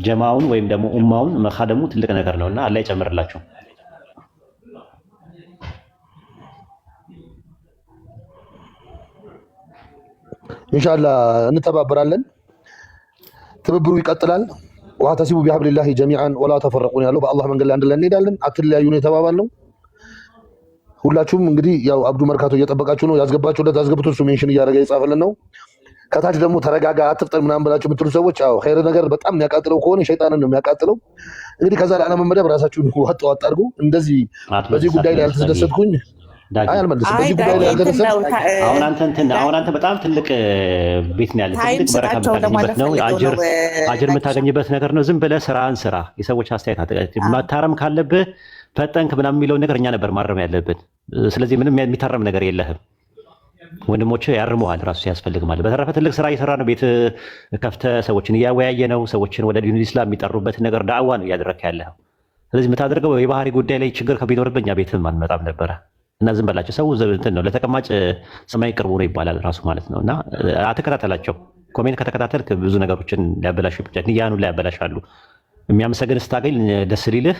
S1: ጀማውን ወይም ደግሞ ኡማውን መካደሙ ትልቅ ነገር ነውና አላህ ይጨምርላችሁ።
S2: ኢንሻአላህ እንተባበራለን። ትብብሩ ይቀጥላል። ወአተሲቡ ቢሐብሊላሂ ጀሚዓን ወላ ተፈረቁን ያለው በአላህ መንገድ ላይ አንድ ላይ እንሄዳለን። አትለያዩ ነው የተባባልነው። ሁላችሁም እንግዲህ ያው አብዱ መርካቶ እየጠበቃችሁ ነው። ያስገባችሁለት አስገብቶ እሱ ሜንሽን እያደረገ ይጻፈልን ነው። ከታች ደግሞ ተረጋጋ አትፍጠን ምናምን ብላችሁ የምትሉ ሰዎች ያው ኸይር ነገር በጣም የሚያቃጥለው ከሆነ ሸይጣንን ነው የሚያቃጥለው። እንግዲህ ከዛ ላለመመደብ ራሳችሁን ዋጥ ዋጥ አድርጉ። እንደዚህ በዚህ ጉዳይ ላይ ያልተደሰትኩኝ አልመልስም። በዚህ ጉዳይ ላይ ያልተደሰት
S1: አሁን አንተ በጣም ትልቅ ቤት ነው ያለህ፣ ትልቅ በረካ የምታገኝበት ነው፣ አጅር የምታገኝበት ነገር ነው። ዝም ብለህ ስራህን ስራ። የሰዎች አስተያየት ማታረም ካለብህ ፈጠንክ ምናምን የሚለውን ነገር እኛ ነበር ማረም ያለብን። ስለዚህ ምንም የሚታረም ነገር የለህም። ወንድሞች ያርሙሃል ራሱ ሲያስፈልግ ማለት። በተረፈ ትልቅ ስራ እየሰራ ነው። ቤት ከፍተህ ሰዎችን እያወያየ ነው። ሰዎችን ወደ ዲኑል ኢስላም የሚጠሩበትን ነገር ዳዕዋ ነው እያደረግህ ያለኸው። ስለዚህ የምታደርገው የባህሪ ጉዳይ ላይ ችግር ቢኖርብህ እኛ ቤትም አንመጣም ነበረ እና ዝም በላቸው። ሰው እንትን ነው ለተቀማጭ ሰማይ ቅርቡ ነው ይባላል ራሱ ማለት ነው። እና አትከታተላቸው፣ ኮሜንት ከተከታተልክ ብዙ ነገሮችን ሊያበላሹ ይችላል። ንያኑ ላይ ያበላሻሉ። የሚያመሰግን ስታገኝ ደስ ሊልህ፣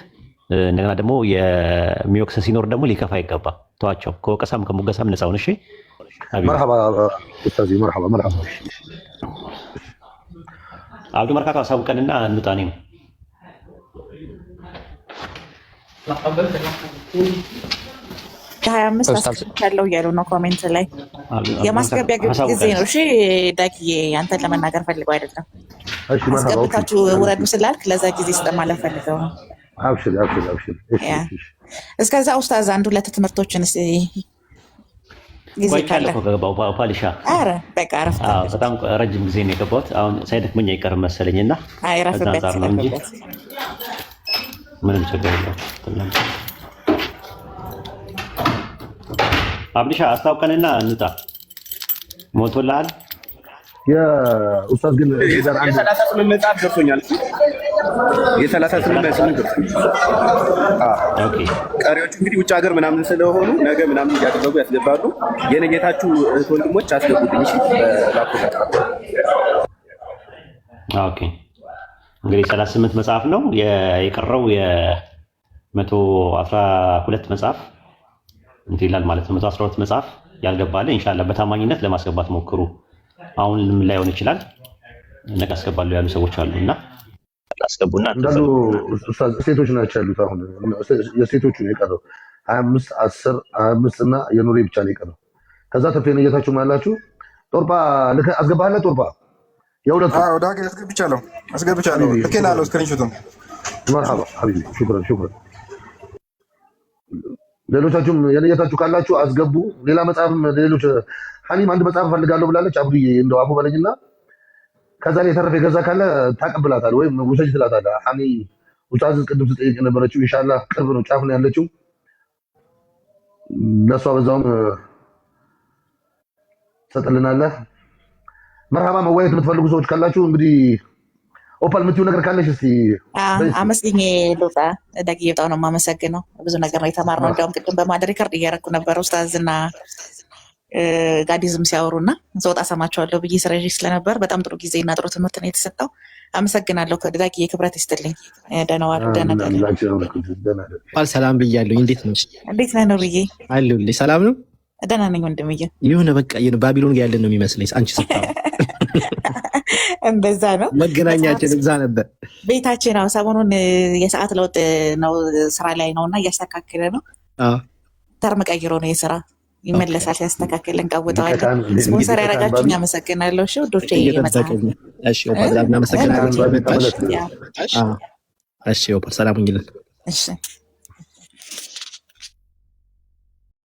S1: እንደገና ደግሞ የሚወቅስ ሲኖር ደግሞ ሊከፋ አይገባ። ተዋቸው። ከወቀሳም ከሙገሳም ነፃ ሁን። እሺ
S2: መርሐባ ኡስታዝ፣ መርሐባ መርሐባ።
S1: አብዱ መርካቶ አሳውቀንና እንውጣኔ ነው።
S10: ከ25 አስገብቻለሁ እያሉ ነው ኮሜንት ላይ። የማስገቢያ ጊዜ ነው። እሺ ዳጊዬ፣ አንተን ለመናገር ፈልገው አይደለም። አስገብታችሁ ውረዱ ስላልክ ለዛ ጊዜ ስለማለት ፈልገው ነው።
S2: አብሽር አብሽር አብሽር።
S10: እስከዛ ኡስታዝ አንድ ሁለት ትምህርቶችን ጊዜ ካለ
S1: ፓሊሻ።
S10: ኧረ በቃ አረፍት።
S1: በጣም ረጅም ጊዜ ነው የገባሁት። አሁን ሳይደክመኝ አይቀርም መሰለኝና
S10: አይረፍበት
S1: ነው እንጂ ምንም ችግር የለውም። አብዲሻ አስታውቀንና እንውጣ። ሞቶልሃል?
S2: የኡስታዝ ግን
S11: የ38 መጽሐፍ ገብቶኛል። የ38 ቀሪዎቹ እንግዲህ ውጭ ሀገር ምናምን ስለሆኑ ነገ ምናምን እያደረጉ ያስገባሉ። የነጌታችሁ እህት ወንድሞች አስገቡልኝ። እሺ
S1: ኦኬ። እንግዲህ 38 መጽሐፍ ነው የቀረው። የ112 መጽሐፍ እንትን ይላል ማለት ነው። 112 መጽሐፍ ያልገባለ ኢንሻአላህ በታማኝነት ለማስገባት ሞክሩ። አሁን ምን ላይሆን ይችላል፣ ነገ አስገባለሁ ያሉ ሰዎች አሉና አስገቡና
S2: እንዳሉ ሴቶች ናቸው ያሉት። አሁን የሴቶቹ ነው የቀረው 25 10 25 እና የኑሬ ብቻ ነው የቀረው። ከዛ ተፍቴን እየታችሁ ማላችሁ ጦርባ ልክ አስገባለህ። ጦርባ የሁለቱ
S12: ዳጊ አስገብቻለሁ። ልኬልሃለሁ ስክሪንሾቱን።
S2: መርሐባ ሐቢቢ ሹክራን ሹክራን። ሌሎቻችሁም የነየታችሁ ካላችሁ አስገቡ። ሌላ መጽሐፍም ሌሎች ሐኒም አንድ መጽሐፍ ፈልጋለሁ ብላለች። አብዱዬ እንደው አፉ በለኝና ከዛ ላይ የተረፈ የገዛ ካለ ታቀብላታል ወይም ውሰጅ ትላታለህ። ሐኒ ኡስታዝ ቅድም ስጠይቅ የነበረችው ኢንሻአላህ ቅርብ ነው፣ ጫፍ ነው ያለችው። ለሷ በዛውም ትሰጥልናለህ። መርሐባ። መወያየት የምትፈልጉ ሰዎች ካላችሁ እንግዲህ ኦፓል የምትይው ነገር ካለሽ እስቲ
S10: አመስግኜ ልውጣ። ዳጊ በጣም ነው የማመሰግነው። ብዙ ነገር ነው የተማርነው። እንዲያውም ቅድም በማድረግ ሪከርድ እያደረኩ ነበር ኡስታዝና ጋዲዝም ሲያወሩና ዘወጣ ሰማቸዋለሁ ብዬ ስረዥ ስለነበር በጣም ጥሩ ጊዜ እና ጥሩ ትምህርት ነው የተሰጠው። አመሰግናለሁ። ዳጊ ክብረት ይስጥልኝ። ደህና ዋሉ። ደህና
S13: ሰላም ብያለሁ። እንዴት ነው?
S10: እንዴት ነህ ኑርዬ?
S13: አለሁልሽ። ሰላም ነው?
S10: ደህና ነኝ ወንድምዬ።
S13: የሆነ በቃ ባቢሎን ጋር ያለን ነው የሚመስለኝ አንቺ ስታወራ።
S10: እንደዛ ነው።
S13: መገናኛችን እዛ ነበር
S10: ቤታችን። ነው ሰሞኑን የሰዓት ለውጥ ነው፣ ስራ ላይ ነው እና እያስተካከለ ነው። ተርም ቀይሮ ነው የስራ ይመለሳል። ሲያስተካክል እንቀውጠዋለን። ስፖንሰር ያደረጋችሁኝ አመሰግናለሁ። እሺ ውዶቼ
S13: እየመጣሁ እሺ ኦፓል እናመሰግናለን። እሺ ኦፓል ሰላም እንግዲህ
S10: እሺ